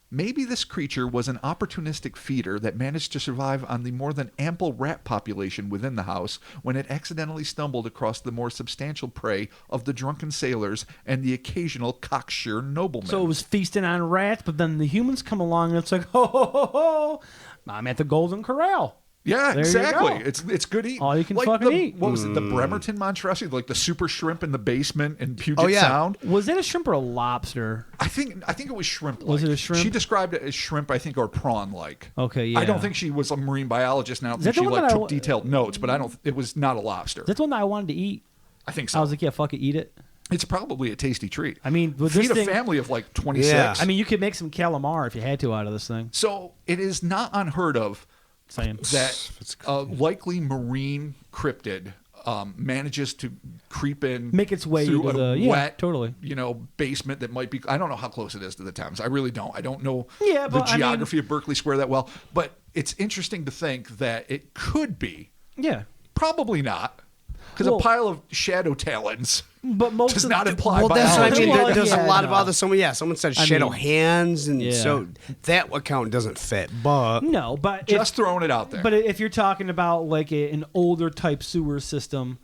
Maybe this creature was an opportunistic feeder that managed to survive on the more than ample rat population within the house when it accidentally stumbled across the more substantial prey of the drunken sailors and the occasional cocksure nobleman. So it was feasting on rats, but then the humans come along and it's like, ho, ho, ho, ho. I'm at the Golden Corral. Yeah, There exactly. you go. It's good eating. All you can like fucking eat. What was it? The Bremerton monstrosity, like the super shrimp in the basement in Puget Oh, yeah. Sound. Was it a shrimp or a lobster? I think it was shrimp. Was it a shrimp? She described it as shrimp, I think, or prawn like. Okay, yeah. I don't think she was a marine biologist, and I don't think that the she one that took detailed notes. But I don't. It was not a lobster. That's one that I wanted to eat. I think so. I was like, yeah, fuck it, eat it. It's probably a tasty treat. I mean, with feed this thing, a family of like 26. Yeah. I mean, you could make some calamari if you had to out of this thing. So it is not unheard of Same. that a likely marine cryptid manages to creep in, Make its way through into a the- yeah, wet, totally. basement that might be. I don't know how close it is to the Thames. I really don't. I don't know Yeah, the but, I mean- geography of Berkeley Square that well. But it's interesting to think that it could be. Yeah. Probably not, because Well- a pile of shadow talons But most does of not the, imply Well, that's what I biology. mean. Well, There's yeah, a lot of no. other. Someone said I shadow mean, hands, and yeah. so that account doesn't fit. But No, but Just throwing it out there. But if you're talking about like an older type sewer system,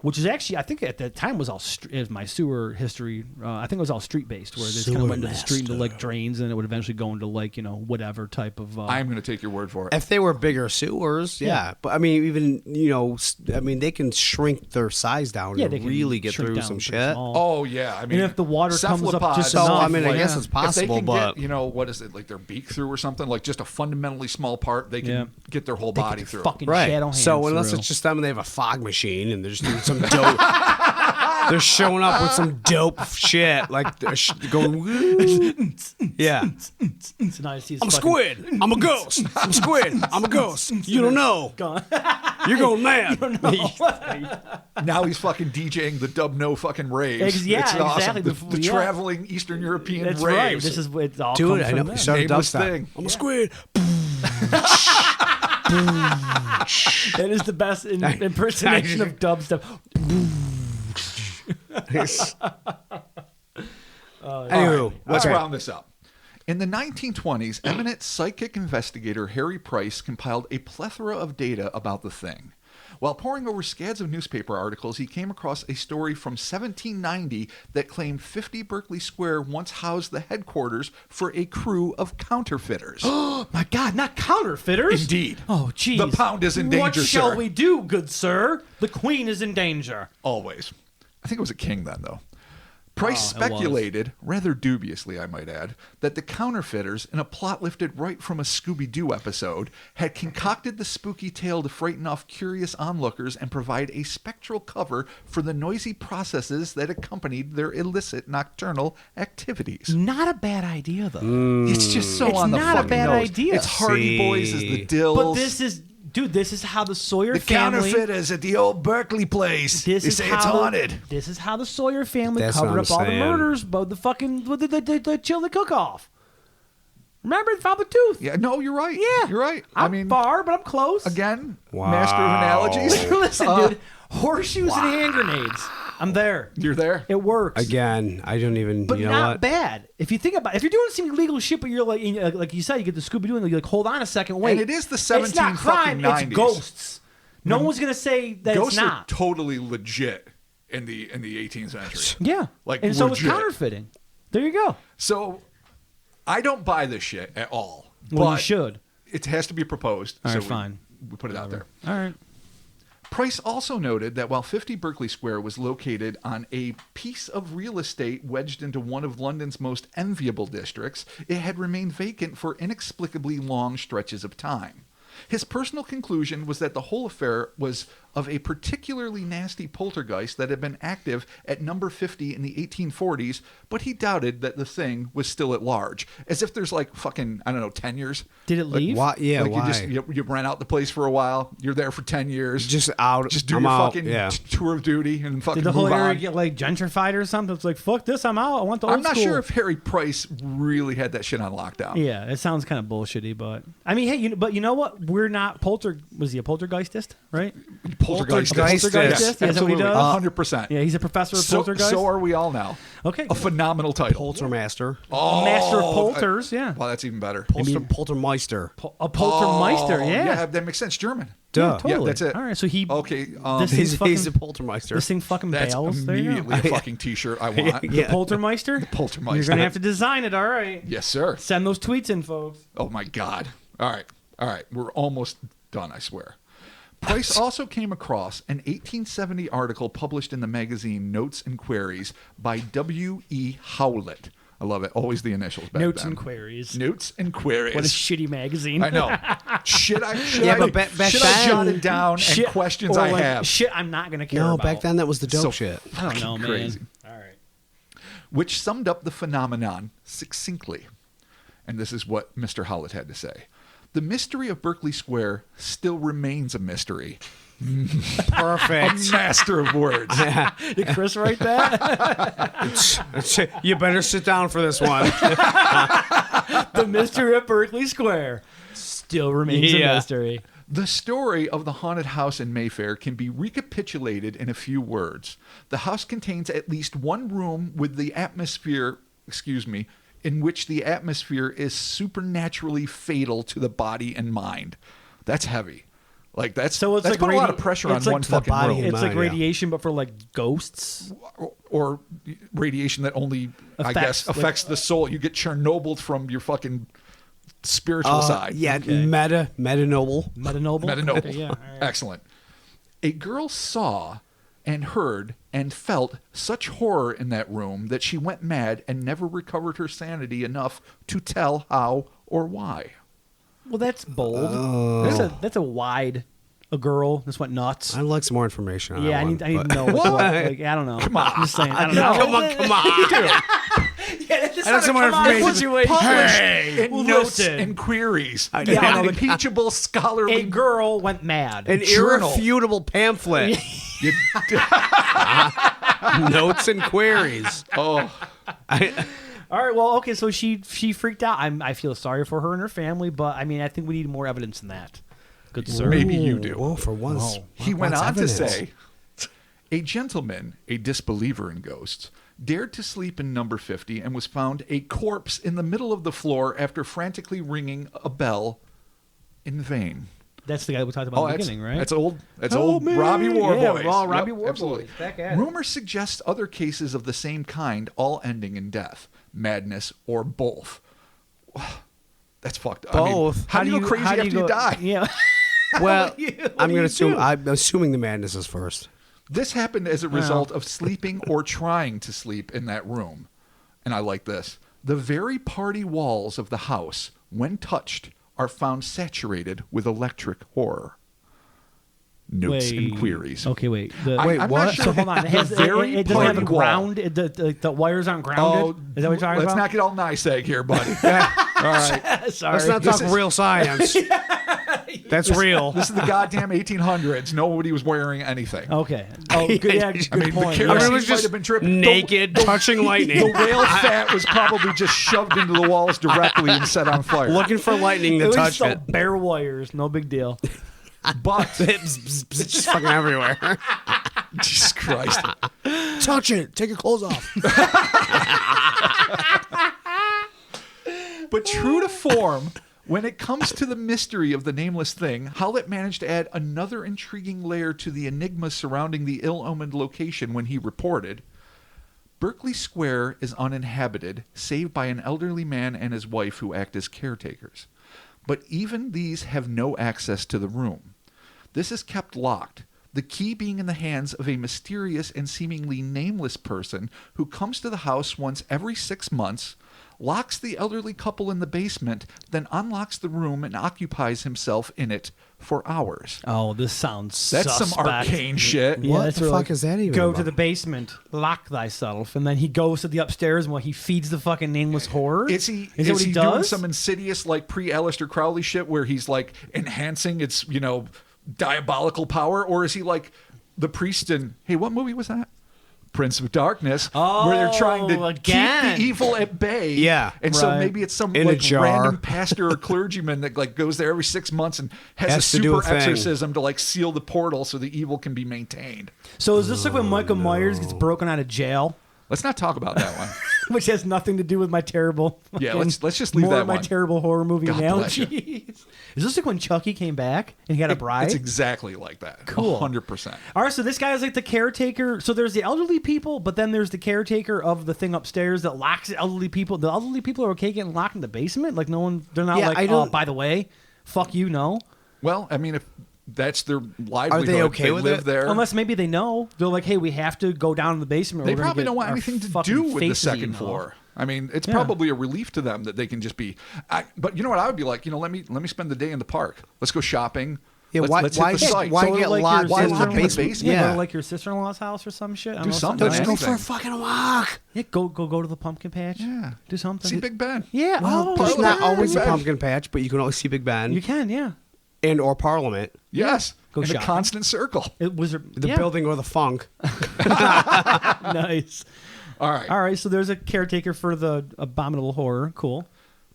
which is actually, I think at the time was all is my sewer history. I think it was all street based, where they just kind of went into the street into like drains, and it would eventually go into like whatever type of. I'm going to take your word for it. if they were bigger sewers, yeah. But I mean, even they can shrink their size down Yeah, and they can really get shrink through down some pretty shit. small. Oh yeah, I mean, if the water comes up cephalopods, just enough, I mean, I like, guess it's possible, if they can but get, what is it, like their beak through or something, like just a fundamentally small part, they can Yeah. get their whole They body get through. fucking right. shadow hands So unless through. it's just them and they have a fog machine and they're just doing some dope. They're showing up with some dope shit, like they're going, woo. Yeah. So now you see his I'm a fucking- squid. I'm a ghost. I'm a squid. I'm a ghost. You don't know. Gone. You're going mad. Now he's fucking DJing the dub no fucking raves. Yeah, it's awesome. exactly. The Yeah. traveling Eastern European That's raves. right. This is it's all Dude, comes I from know. there. He started Nameless dubstep. thing. I'm a squid. That is the best impersonation of dubstep. Anywho, Let's okay. round this up. In the 1920s, eminent psychic investigator Harry Price compiled a plethora of data about the thing. While poring over scads of newspaper articles, he came across a story from 1790 that claimed 50 Berkeley Square once housed the headquarters for a crew of counterfeiters. Oh my God, not counterfeiters. Indeed. Oh, geez. The pound is in danger, What shall sir. we do, good sir? The queen is in danger. Always. I think it was a king then, though. Price Oh, it was. speculated, rather dubiously I might add, that the counterfeiters, in a plot lifted right from a Scooby-Doo episode, had concocted the spooky tale to frighten off curious onlookers and provide a spectral cover for the noisy processes that accompanied their illicit nocturnal activities. Not a bad idea, though. It's just so It's on the not a fucking bad nose. idea. It's Hardy Boys as the Dills. But this is, dude, this is how the Sawyer the family. counterfeiters at the old Berkeley place. This They is say how it's haunted. This is how the Sawyer family That's covered what up I'm all the saying. murders, but the fucking with the chili cook-off. Remember, they found the tooth. Yeah, no, you're right. Yeah, You're right. I'm far, but I'm close. Again, Wow. master of analogies. Listen, dude, horseshoes and hand grenades. I'm there. You're there. It works. Again, I don't even. But you know not what? bad. If you think about it, if you're doing some illegal shit, but you're like you said, you get the Scooby-Doo and you're like, hold on a second, wait. And it is the It's not crime, 17 fucking 90s. it's ghosts. No one's going to say that Ghosts it's not. are totally legit. in the 18th century. Yeah. Like, and so it's legit. counterfeiting. There you go. So I don't buy this shit at all. Well, you but should. It has to be proposed. All right, so fine. We put it out there. All right. Price also noted that while 50 Berkeley Square was located on a piece of real estate wedged into one of London's most enviable districts, it had remained vacant for inexplicably long stretches of time. His personal conclusion was that the whole affair was of a particularly nasty poltergeist that had been active at number 50 in the 1840s, but he doubted that the thing was still at large. As if there's like fucking, I don't know, 10 years. Did it leave? Why? Yeah, Like why? you rent out the place for a while. You're there for 10 years. Just out. Just do I'm your out, fucking yeah. tour of duty and fucking Did the whole move area on. get like gentrified or something? It's like, fuck this, I'm out. I want the old I'm not school. sure if Harry Price really had that shit on lockdown. Yeah, it sounds kind of bullshitty, but I mean, hey, but you know what? We're not was he a poltergeistist, right? Poltergeist. Poltergeist. Yes, is that what he absolutely. does? 100%. Yeah, he's a professor of So, poltergeist. so are we all now. Okay, A phenomenal title. Poltermaster. Oh, master of polters. Yeah, Well, that's even better. Poltermeister. a poltermeister. Oh, Yeah, that makes sense. German. Duh. totally. Yeah, that's it. All right, so he. Okay. This thing's He's a fucking. Poltermeister. This thing fucking That's bails. There you go. immediately a fucking T-shirt I want. The Yeah. poltermeister. Poltermeister. You're gonna have to design it. All right. Yes, sir. Send those tweets in, folks. Oh my God. All right. We're almost done, I swear. Price also came across an 1870 article published in the magazine Notes and Queries by W.E. Howlett. I love it. Always the initials back Notes then. and queries. Notes and Queries. What a shitty magazine. I know. Should I but back should I then- jot it down Shit, and questions or I like, have? Shit, I'm not gonna care No, about. back then that was the dope So shit. I don't know, man. crazy. All right. Which summed up the phenomenon succinctly. And this is what Mr. Howlett had to say. The mystery of Berkeley Square still remains a mystery. Perfect. A master of words. Did Chris write that? You better sit down for this one. The mystery of Berkeley Square still remains a Yeah. mystery. The story of the haunted house in Mayfair can be recapitulated in a few words. The house contains at least one room with the atmosphere, in which the atmosphere is supernaturally fatal to the body and mind. That's heavy. Like that's So it's that's like put a lot of pressure on it's like one the fucking body room. and It's like Mine, yeah. radiation, but for like ghosts. Or radiation that only, I guess, Affects, affects the soul. You get Chernobyled from your fucking spiritual side. Yeah, Okay. Metanoble. Metanoble. Metanoble. Okay, yeah. All right. Excellent. A girl saw and heard and felt such horror in that room that she went mad and never recovered her sanity enough to tell how or why. Well, that's bold. Oh. That's a wide. A girl just went nuts. I'd like some more information on Yeah, that I one, need to but- know. Like, I don't know. Come on. I'm just saying. I don't know. Come on. Yeah, that's I got some more information. situation. Published in Well, notes listen. and queries. I An know. unimpeachable scholarly A girl went mad. An Journal. irrefutable pamphlet. You- Notes and queries. oh, All right. Well, okay. So she freaked out. I feel sorry for her and her family, but I mean, I think we need more evidence than that. Good sir. Maybe you do. Well, for once. He went what's on evidence? to say, a gentleman, a disbeliever in ghosts, dared to sleep in number 50 and was found a corpse in the middle of the floor after frantically ringing a bell in vain. That's the guy we talked about in the beginning, right? That's old. That's Help old me. Robbie Warboys. Yeah, Robbie Warboys. Absolutely. Back at it. Rumors suggest other cases of the same kind, all ending in death, madness, or both. That's fucked up. Both? I mean, how do you go crazy after you die? Yeah. Well, What do you I'm going to assume. do? I'm assuming the madness is first. This happened as a result of sleeping or trying to sleep in that room. And I like this. The very party walls of the house, when touched, are found saturated with electric horror. Notes and queries. Okay, wait. I'm not sure. So hold on. It, has, The very it doesn't have a party wall. ground. The wires aren't grounded. Is that what you're talking let's about? not get all nice egg here, buddy. All right. Sorry. Let's not This talk is- real science. That's real. This is the goddamn 1800s. Nobody was wearing anything. Okay. Oh, good, yeah, good I mean, point. the Everyone kerosene was might just have been tripping. naked, touching lightning. The whale fat was probably just shoved into the walls directly and set on fire. Looking for lightning It to was touch still it. bare wires. No big deal. But It's just fucking everywhere. Jesus Christ. Touch it. Take your clothes off. But true to form, When it comes to the mystery of the nameless thing, Howlett managed to add another intriguing layer to the enigma surrounding the ill-omened location when he reported, Berkeley Square is uninhabited, save by an elderly man and his wife who act as caretakers. But even these have no access to the room. This is kept locked, the key being in the hands of a mysterious and seemingly nameless person who comes to the house once every 6 months, locks the elderly couple in the basement, then unlocks the room and occupies himself in it for hours. Oh, this sounds That's suspect. some arcane shit. Yeah, What that's the really fuck is that even Go about? to the basement, lock thyself, and then he goes to the upstairs and he feeds the fucking nameless horror. Is he that what he doing does? some insidious like pre-Aleister Crowley shit where he's like enhancing its diabolical power, or is he like the priest in what movie was that? Prince of Darkness, where they're trying to again. keep the evil at bay. Yeah. And so Right. maybe it's some In a like jar. random pastor or clergyman that like goes there every 6 months and has Has a to do super a thing. exorcism to like seal the portal so the evil can be maintained. So is this like when Michael Myers gets broken out of jail? Let's not talk about that one. Which has nothing to do with my terrible. Yeah, fucking- let's just leave more that of my one. terrible horror movie God bless you. analogies. Is this like when Chucky came back and he got a bride? It's exactly like that. Cool. 100%. All right, so this guy is like the caretaker. So there's the elderly people, but then there's the caretaker of the thing upstairs that locks the elderly people. The elderly people are okay getting locked in the basement. Like no one, they're not Yeah, like, I oh, don't- by the way, fuck you, no. Well, I mean, if that's their livelihood, okay with live it? there. Unless maybe they know. They're like, hey, we have to go down in the basement. or They we're gonna probably get don't want our anything to fucking do with the faces second eaten floor. off. I mean, it's Yeah. probably a relief to them that they can just be. But you know what? I would be like, let me spend the day in the park. Let's go shopping. Yeah, let's why hit the site. why So get like locked your in the sister-in-law- basement? Yeah. Go Yeah. to like your sister-in-law's house or some shit. I don't know, something. Let's go for a anything. fucking walk. Yeah, go to the pumpkin patch. Yeah. Do something. See Big Ben. Yeah. Well, oh, there's Parliament. not always a Big Ben. pumpkin patch, but you can always see Big Ben You can, yeah. and or Parliament, Yes. Go in a shopping. constant circle. It was the yeah. building or the funk. Nice. All right. All right, so there's a caretaker for the abominable horror. Cool.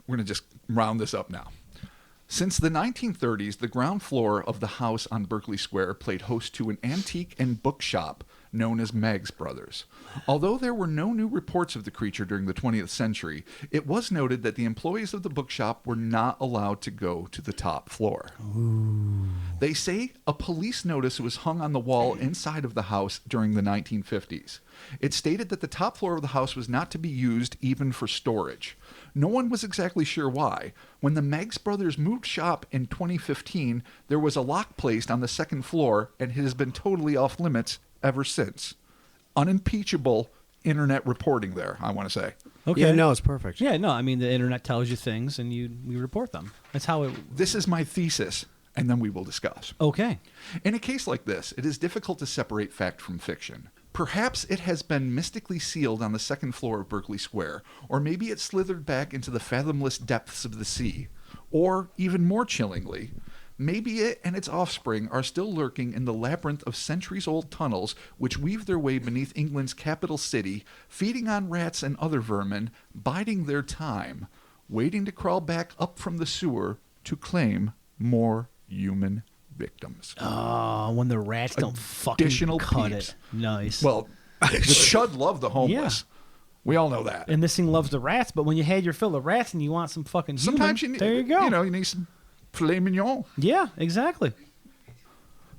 We're going to just round this up now. Since the 1930s, the ground floor of the house on Berkeley Square played host to an antique and bookshop known as Meg's Brothers. Although there were no new reports of the creature during the 20th century, it was noted that the employees of the bookshop were not allowed to go to the top floor. Ooh. They say a police notice was hung on the wall inside of the house during the 1950s. It stated that the top floor of the house was not to be used even for storage. No one was exactly sure why. When the Meg's brothers moved shop in 2015, there was a lock placed on the second floor, and it has been totally off limits ever since. Unimpeachable internet reporting there, I want to say. Okay. Yeah, no, it's perfect. Yeah, no, I mean, the internet tells you things and we report them. That's how it... This is my thesis, and then we will discuss. Okay. In a case like this, it is difficult to separate fact from fiction. Perhaps it has been mystically sealed on the second floor of Berkeley Square, or maybe it slithered back into the fathomless depths of the sea. Or, even more chillingly, maybe it and its offspring are still lurking in the labyrinth of centuries-old tunnels which weave their way beneath England's capital city, feeding on rats and other vermin, biding their time, waiting to crawl back up from the sewer to claim more human victims. Oh, when the rats don't fucking Additional cut peeps. it. Nice. Well, the chud love the homeless. We all know that. And this thing loves the rats, but when you had your fill of rats and you want some fucking human, Sometimes you need, there you go. you need some filet mignon. Yeah, exactly.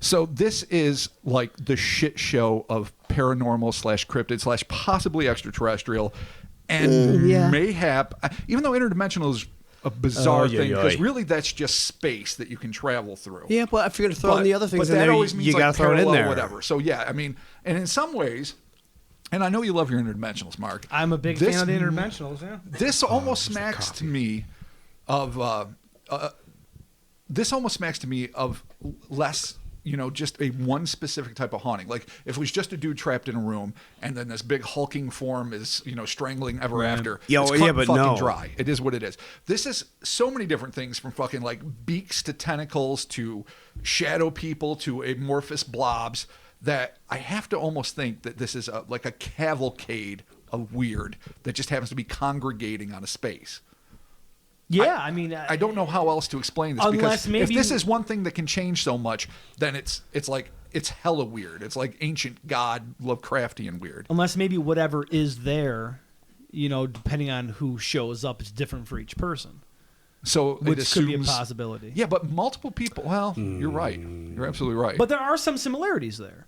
So this is like the shit show of paranormal / cryptid / possibly extraterrestrial, and mayhap. Even though interdimensional is a bizarre thing, because really that's just space that you can travel through. Yeah, but if you're going to throw in the other things but in that there, always means you got to throw it in parallel, there. whatever. So yeah, I mean, and in some ways, and I know you love your interdimensionals, Mark. I'm a big fan of the interdimensionals, yeah. This almost smacks to me of less, just a one specific type of haunting. Like if it was just a dude trapped in a room and then this big hulking form is, strangling ever after. Yeah, it's well, cut yeah, but fucking no. dry. It is what it is. This is so many different things, from fucking like beaks to tentacles to shadow people to amorphous blobs, that I have to almost think that this is like a cavalcade of weird that just happens to be congregating on a space. Yeah, I don't know how else to explain this, Unless because maybe if this is one thing that can change so much, then it's like it's hella weird. It's like ancient god Lovecraftian weird. unless maybe whatever is there, depending on who shows up, it's different for each person. So it which could be a assumes- possibility. Yeah, but multiple people. Well, you're right. You're absolutely right. But there are some similarities there.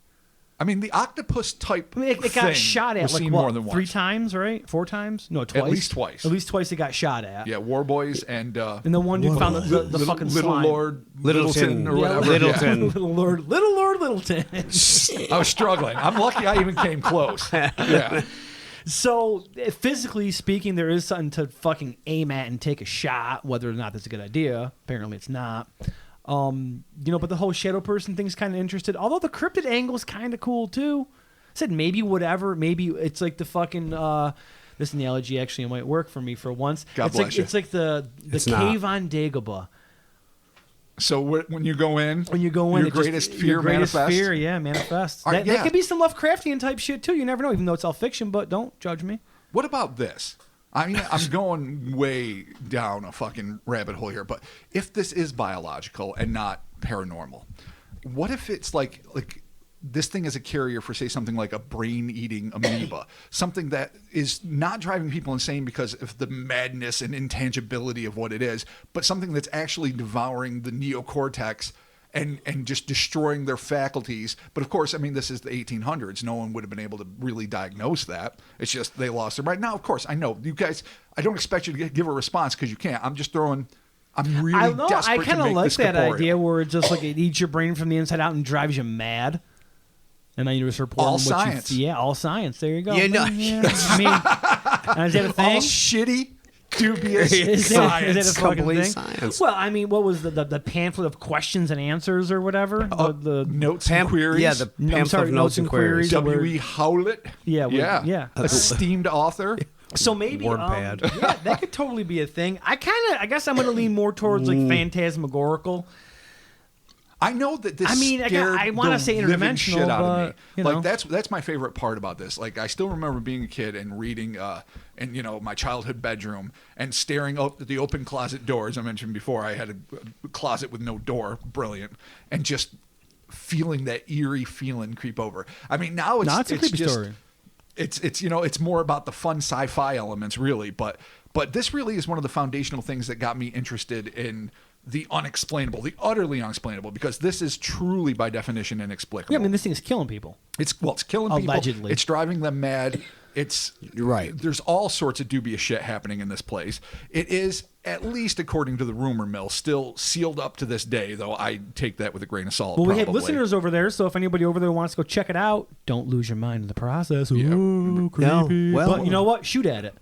I mean, the octopus type. I mean, it got thing shot at was like seen what, more than 3 once. times, right? 4 times? No, twice. At least twice. At least twice it got shot at. Yeah, War Boys and the one dude found the fucking Little slime. Lord Littleton. or whatever. Littleton. Little Lord Littleton. I was struggling. I'm lucky I even came close. Yeah. So, physically speaking, there is something to fucking aim at and take a shot, whether or not that's a good idea. Apparently it's not. But the whole shadow person thing's kind of interested. Although the cryptid angle's kind of cool, too. I said maybe whatever. Maybe it's like the fucking... this analogy actually might work for me for once. God bless you. It's like the cave on Dagobah. So when you go in, your greatest fear manifests. Fear, yeah, manifests. All right, That yeah. could be some Lovecraftian type shit too. You never know, even though it's all fiction. But don't judge me. What about this? I mean, I'm going way down a fucking rabbit hole here, but if this is biological and not paranormal, what if it's like this thing is a carrier for, say, something like a brain-eating amoeba, something that is not driving people insane because of the madness and intangibility of what it is, but something that's actually devouring the neocortex and just destroying their faculties. But of course, I mean, this is the 1800s. No one would have been able to really diagnose that. It's just they lost their mind. Now, of course, I know you guys. I don't expect you to give a response because you can't. I'm just throwing. I'm really I know. desperate I kind to of make like this that corporeal. idea where it's just like it eats your brain from the inside out and drives you mad. And then you just report All what science. all science. There you go. Yeah, no. Yeah, I mean, is that a thing? All shitty, dubious Is science. that a fucking Complete thing? science. Well, I mean, what was the pamphlet of questions and answers or whatever? The Notes and queries. Yeah, the I'm pamphlet sorry, of notes and queries. W.E. Howlett. Yeah, yeah. Esteemed author. So maybe WordPad. yeah, that could totally be a thing. I guess I'm going to lean more towards like phantasmagorical. I know that this. I mean, I wanna say living interdimensional, shit out of me. but, you know. Like that's my favorite part about this. Like I still remember being a kid and reading, in my childhood bedroom and staring up at the open closet door. As I mentioned before, I had a closet with no door, brilliant, and just feeling that eerie feeling creep over. I mean, now it's a creepy just, story. It's more about the fun sci-fi elements, really. But this really is one of the foundational things that got me interested in the unexplainable, the utterly unexplainable, because this is truly, by definition, inexplicable. Yeah, I mean, this thing is killing people. It's killing people. Allegedly. It's driving them mad. You're right. There's all sorts of dubious shit happening in this place. It is, at least according to the rumor mill, still sealed up to this day, though I take that with a grain of salt. Well, we have probably. listeners over there, so if anybody over there wants to go check it out, don't lose your mind in the process. Ooh, creepy. No, well- but you know what? Shoot at it.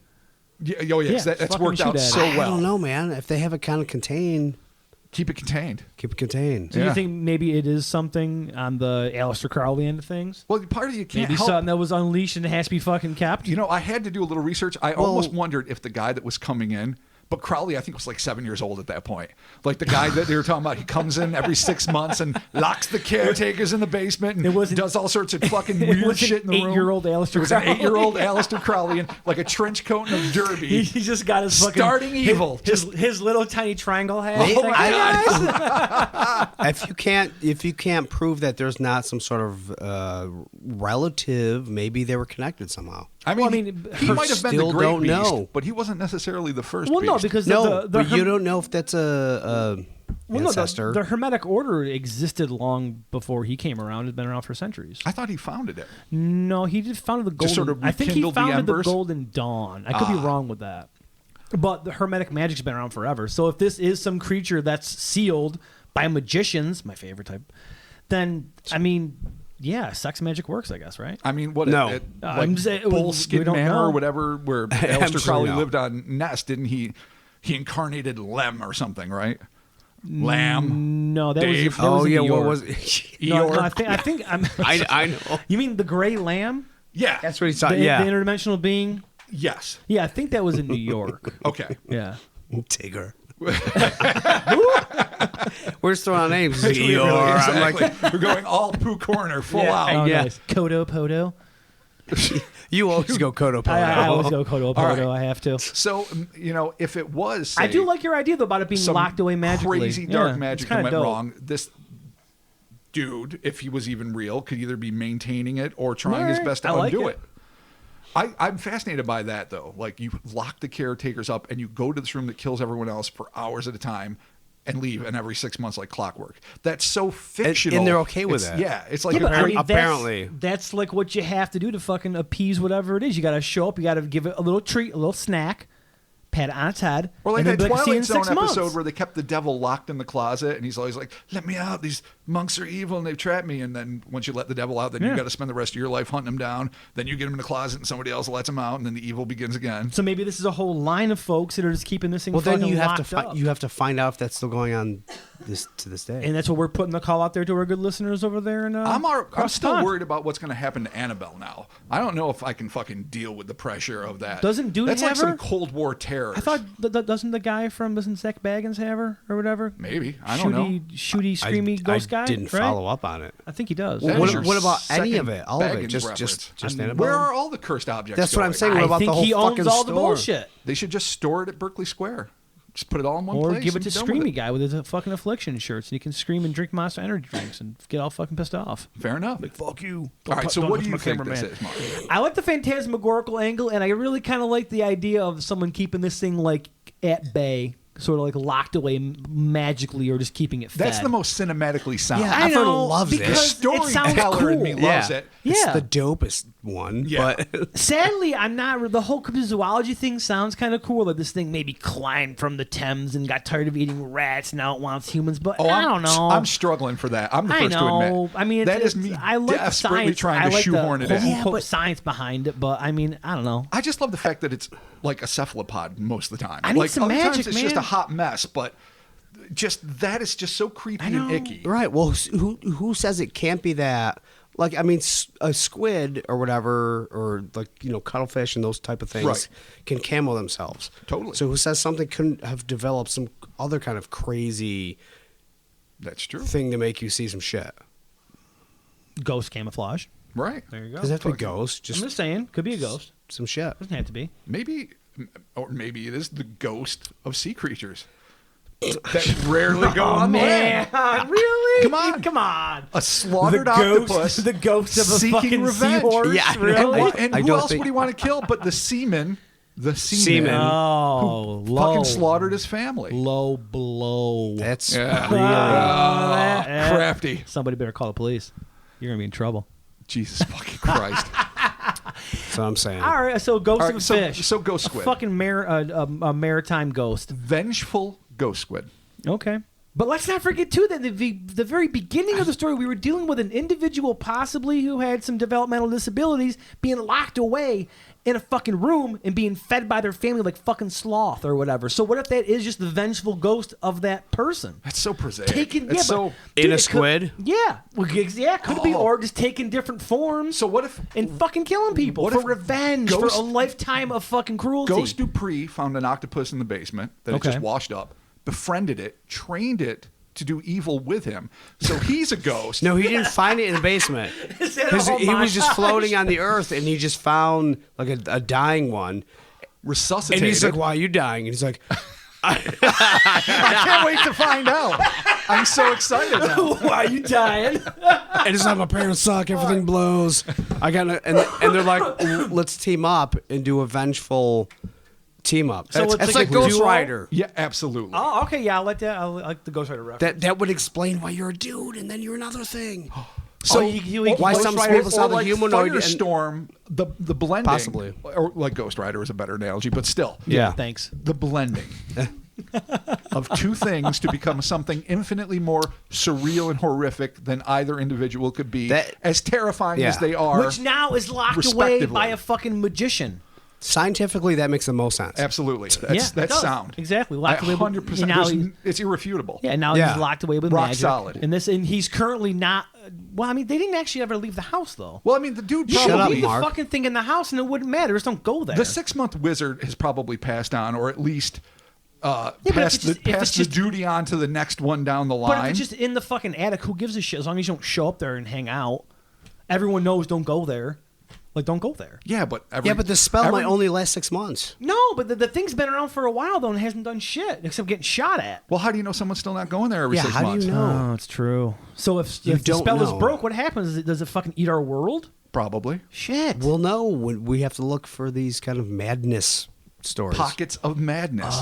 Yeah, that's fucking worked shoot out at it. so I well. don't know, man. If they have it kind of contained, Keep it contained. keep it contained. Do Yeah. you think maybe it is something on the Aleister Crowley end of things? Well, part of you can't Maybe help. something that was unleashed and it has to be fucking kept? I had to do a little research. I almost wondered if the guy that was coming in, but Crowley, I think, was like 7 years old at that point. Like the guy that they were talking about, he comes in every 6 months and locks the caretakers in the basement and does all sorts of fucking weird shit in the room. 8-year-old Aleister It was an Crowley. 8-year-old Aleister Crowley in like a trench coat and a derby. He just got his fucking Starting evil. his little tiny triangle hat. Oh He's like, my "Hey, God. guys." If you can't prove that there's not some sort of relative, maybe they were connected somehow. I mean, Well, I mean, he might have been the still great don't beast, know. but he wasn't necessarily the first Well, no, beast. because No, the but you don't know if that's a ancestor. the Hermetic Order existed long before he came around. It's been around for centuries. I thought he founded it. No, he just founded the Golden. Just sort of I think he rekindled the founded the embers? Golden Dawn. I could be wrong with that, but the Hermetic magic's been around forever. So if this is some creature that's sealed by magicians, my favorite type, then I mean, yeah, sex magic works, I guess, right? I mean, what? No. Like I'm just saying, we Bullskin don't Manor know. or whatever, where I'm Aleister sure Crowley no. lived on Ness, didn't he? He incarnated Lem or something, right? Lamb. No, that Dave. was in New what York. was it? No, Eeyore. I think I'm. I know. You mean the Gray Lamb? Yeah. That's what he's The, talking. Yeah, the interdimensional being. Yes. Yeah, I think that was in New York. Okay. Yeah. Tigger. We're just throwing out names. Eeyore. I'm like, Exactly. We're going all Pooh Corner, full out. Oh, Yeah. nice. Kodo Podo. you always go Kodo Podo. I always go Kodo Podo. All right. I have to. So, if it was, say, I do like your idea though about it being some locked away magically. crazy dark Yeah, magic it's kinda that went dope. wrong, this dude, if he was even real, could either be maintaining it or trying his Alright, best to I like undo it. it. I'm fascinated by that, though. Like, you lock the caretakers up and you go to this room that kills everyone else for hours at a time and leave, and every 6 months like clockwork. That's so fictional. And they're okay with it. Yeah, it's like Yeah, but I mean, apparently. that's like what you have to do to fucking appease whatever it is. You got to show up. You got to give it a little treat, a little snack, pat it on its head. Or like and then that be like, "See you in Twilight Zone 6 months." episode where they kept the devil locked in the closet, and he's always like, "Let me out! These monks are evil, and they've trapped me." And then once you let the devil out, then you Yeah. got to spend the rest of your life hunting him down. Then you get him in the closet, and somebody else lets him out, and then the evil begins again. So maybe this is a whole line of folks that are just keeping this thing Well, then fucking you have locked up. you have to find out if that's still going on to this day. And that's what we're putting the call out there to our good listeners over there. And I'm across the still pond. worried about what's going to happen to Annabelle now. I don't know if I can fucking deal with the pressure of that. Doesn't Dune That's have like some her? Cold War terror. I thought doesn't the guy from Zach Baggins have her or whatever? Maybe. I don't know. Shooty, screamy ghost guy. I didn't right? follow up on it. I think he does. That is your What about any second of it? All of it? Baggins Just reference. Annabelle? Where are all the cursed objects That's what I'm going? saying. What I about think the whole he owns fucking all the store? bullshit. They should just store it at Berkeley Square. Just put it all in one Or place. give it and to be done with Screamy guy with his fucking affliction shirts, and he can scream and drink Monster Energy drinks and get all fucking pissed off. Fair enough. Fuck you. All right, so Don't what touch do you my think cameraman. this is, Mark? I like the phantasmagorical angle, and I really kind of like the idea of someone keeping this thing like at bay, sort of like locked away magically, or just keeping it fed. That's the most cinematically sound. Yeah, I everyone know, loves it. The because it sounds storyteller in me cool. loves Yeah. it. It's Yeah. the dopest one. Yeah. But Sadly, I'm not. The whole cryptozoology thing sounds kind of cool. That this thing maybe climbed from the Thames and got tired of eating rats. Now it wants humans. But I don't know. I'm struggling for that. I'm the I first know. to admit. I mean, that it's, is me I like the desperately science. trying I to like shoehorn the it in. quote-unquote science behind it. But I mean, I don't know. I just love the fact that it's like a cephalopod most of the time. I need like some other magic, times it's just a man. hot mess, but just that is just so creepy and icky. right. Well, who says it can't be that? Like, I mean, a squid or whatever, or like, cuttlefish and those type of things Right. can camo themselves. Totally. So who says something couldn't have developed some other kind of crazy That's true. thing to make you see some shit? Ghost camouflage. Right. There you go. Does it have to be ghost? I'm Just just saying, could be a ghost. some shit. Doesn't have to be. Maybe it is the ghost of sea creatures that rarely go on land. Really? Come on. A The slaughtered ghost, octopus the ghost of a seeking fucking revenge. seahorse. Yeah, I know. really? And I who don't else think- would he want to kill but the seaman? The Seaman. Oh, who low, fucking slaughtered his family. low blow. That's Yeah. really. Crafty. Somebody better call the police. You're gonna be in trouble. Jesus fucking Christ. That's what I'm saying. All right, so ghost All of right, a so- fish. so ghost A squid. fucking a maritime ghost. Vengeful ghost squid. Okay. But let's not forget, too, that the very beginning of the story, we were dealing with an individual possibly who had some developmental disabilities being locked away in a fucking room and being fed by their family like fucking sloth or whatever. So what if that is just the vengeful ghost of that person? That's so prosaic. Taking, It's so. In a it could- squid? Yeah. Well, yeah, could be, Oh. or just taking different forms. So what if And fucking killing people What for if revenge, Ghost- for a lifetime of fucking cruelty. Ghost Dupree found an octopus in the basement that Okay. had just washed up, befriended it, trained it to do evil with him. So he's a ghost. No, he didn't find it in the basement. Is that a whole He was just montage? floating on the earth, and he just found like a dying one. Resuscitated. And he's like, "Why are you dying?" And he's like, I can't wait to find out. I'm so excited now. Why are you dying? "And it's like my parents suck. Everything blows. I got," and they're like, "Let's team up and do a vengeful team up." So That's it's like like a Ghost duo? Rider. Yeah, absolutely. Oh, okay, yeah, I like the Ghost Rider reference. That would explain why you're a dude and then you're another thing. So why Ghost some Rider- people sound or like humanoid and- Firestorm, the blending, Possibly. or like Ghost Rider is a better analogy, but still, Yeah. Thanks. the blending of two things to become something infinitely more surreal and horrific than either individual could be, That- as terrifying Yeah. as they are. Which now is locked away respectively. by a fucking magician. Scientifically, that makes the most sense. Absolutely, Yeah, it that's does. sound. Exactly. Locked away with- 100%. and now It's irrefutable. Yeah, now Yeah. he's locked away with Rock magic. solid. And he's currently not. Well, I mean, they didn't actually ever leave the house though. Well, I mean, the dude You Shut could up, leave the Mark. fucking thing in the house and it wouldn't matter. Just don't go there. The 6-month wizard has probably passed on, or at least but if passed, it's just- if it's the just- duty on to the next one down the but if line. it's just in the fucking attic, who gives a shit? As long as you don't show up there and hang out, everyone knows don't go there. Like, don't go there. Yeah, but the spell might only last 6 months. No, but the thing's been around for a while, though, and hasn't done shit except getting shot at. Well, how do you know someone's still not going there every 6 how months? do you know? Oh, it's true. So if the don't spell is know. broke, what happens? Does it fucking eat our world? Probably. Shit. We'll know when we have to look for these kind of madness stories. Pockets of madness.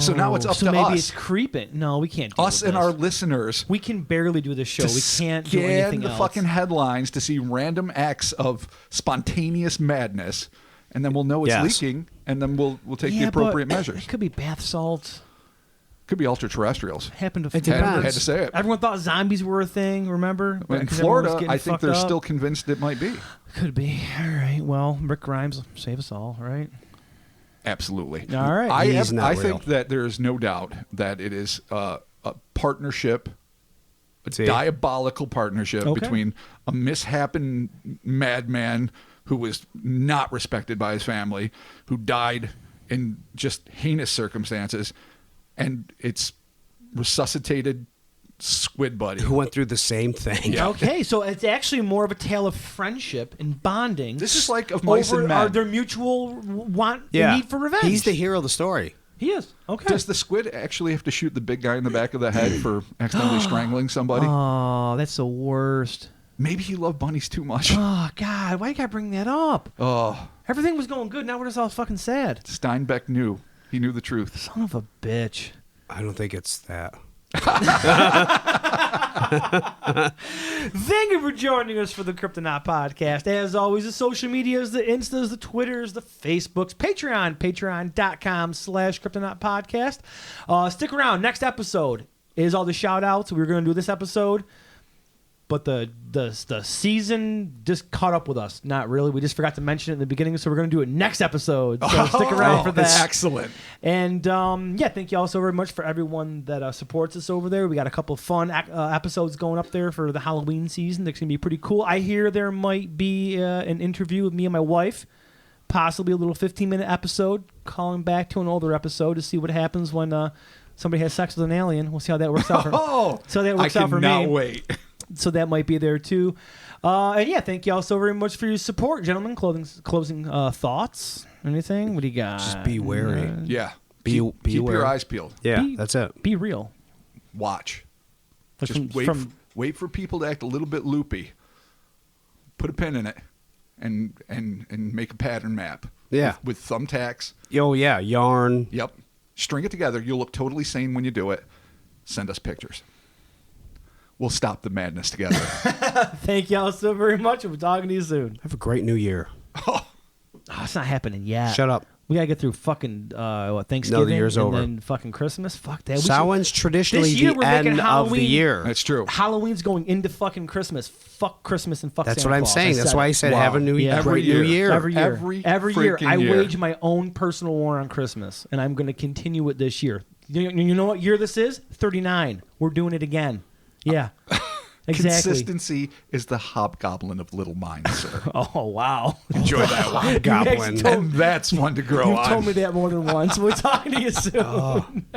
So now it's up so to maybe us. it's creeping. No, we can't do Us and our listeners. We can barely do this show. To We can't do scan anything the else. fucking headlines to see random acts of spontaneous madness, and then we'll know it's Yes. leaking, and then we'll take the appropriate measures. It could be bath salts. Could be ultra-terrestrials. Happened to It depends. Had to say it. Everyone thought zombies were a thing, remember? In 'Cause everyone was Florida, getting I think fucked they're up. still convinced it might be. Could be. All right. Well, Rick Grimes, save us all, right? Absolutely. All right. I not real. think that there is no doubt that it is a partnership, a See? diabolical partnership Okay. between a mishappen madman who was not respected by his family, who died in just heinous circumstances, and its resuscitated squid buddy. Who went through the same thing. Yeah. Okay, so it's actually more of a tale of friendship and bonding. This is like of mice and men. Their mutual want, Yeah. need for revenge. He's the hero of the story. He is. Okay. Does the squid actually have to shoot the big guy in the back of the head for accidentally strangling somebody? Oh, that's the worst. Maybe he loved bunnies too much. Oh, God, why you gotta bring that up? Oh, Everything was going good, now we're just all fucking sad. Steinbeck knew. He knew the truth. Son of a bitch. I don't think it's that. Thank you for joining us for the Kryptonaut Podcast. As always, the social medias, the Instas, the Twitters, the Facebooks, patreon.com/Kryptonaut Podcast. Stick around. Next episode is all the shout outs we were going to do this episode. But the season just caught up with us. Not really. We just forgot to mention it in the beginning, so we're going to do it next episode. So stick around for that. Excellent. And thank you all so very much for everyone that supports us over there. We got a couple of fun episodes going up there for the Halloween season. That's going to be pretty cool. I hear there might be an interview with me and my wife, possibly a little 15-minute episode, calling back to an older episode to see what happens when somebody has sex with an alien. We'll see how that works out for I cannot wait. So that might be there too. Thank you all so very much for your support, gentlemen. Closing thoughts? Anything? What do you got? Just be wary. Yeah. Be keep aware. your eyes peeled. Yeah, that's it. Be real. Watch. Like Just wait for people to act a little bit loopy. Put a pin in it and make a pattern map. Yeah. With thumbtacks. Oh, yeah, yarn. Yep. String it together. You'll look totally sane when you do it. Send us pictures. We'll stop the madness together. Thank you all so very much. We'll be talking to you soon. Have a great new year. Oh, it's not happening yet. Shut up. We gotta get through fucking Thanksgiving. No, the year's and over. then fucking Christmas. Fuck that. Samhain's traditionally This year the we're making end of the Halloween. year. That's true. Halloween's going into fucking Christmas. Fuck Christmas and fuck That's Santa what I'm Claus. saying. That's said why it. I said Wow. have a new Yeah. great Every new year. year. Every year. Every year. freaking I year. wage my own personal war on Christmas, and I'm going to continue it this year. You know what year this is? 39. We're doing it again. Yeah. Exactly. Consistency is the hobgoblin of little minds, sir. Oh, wow. Enjoy that one. Goblin. told- And that's one to grow You've on. told me that more than once. We're talking to you soon.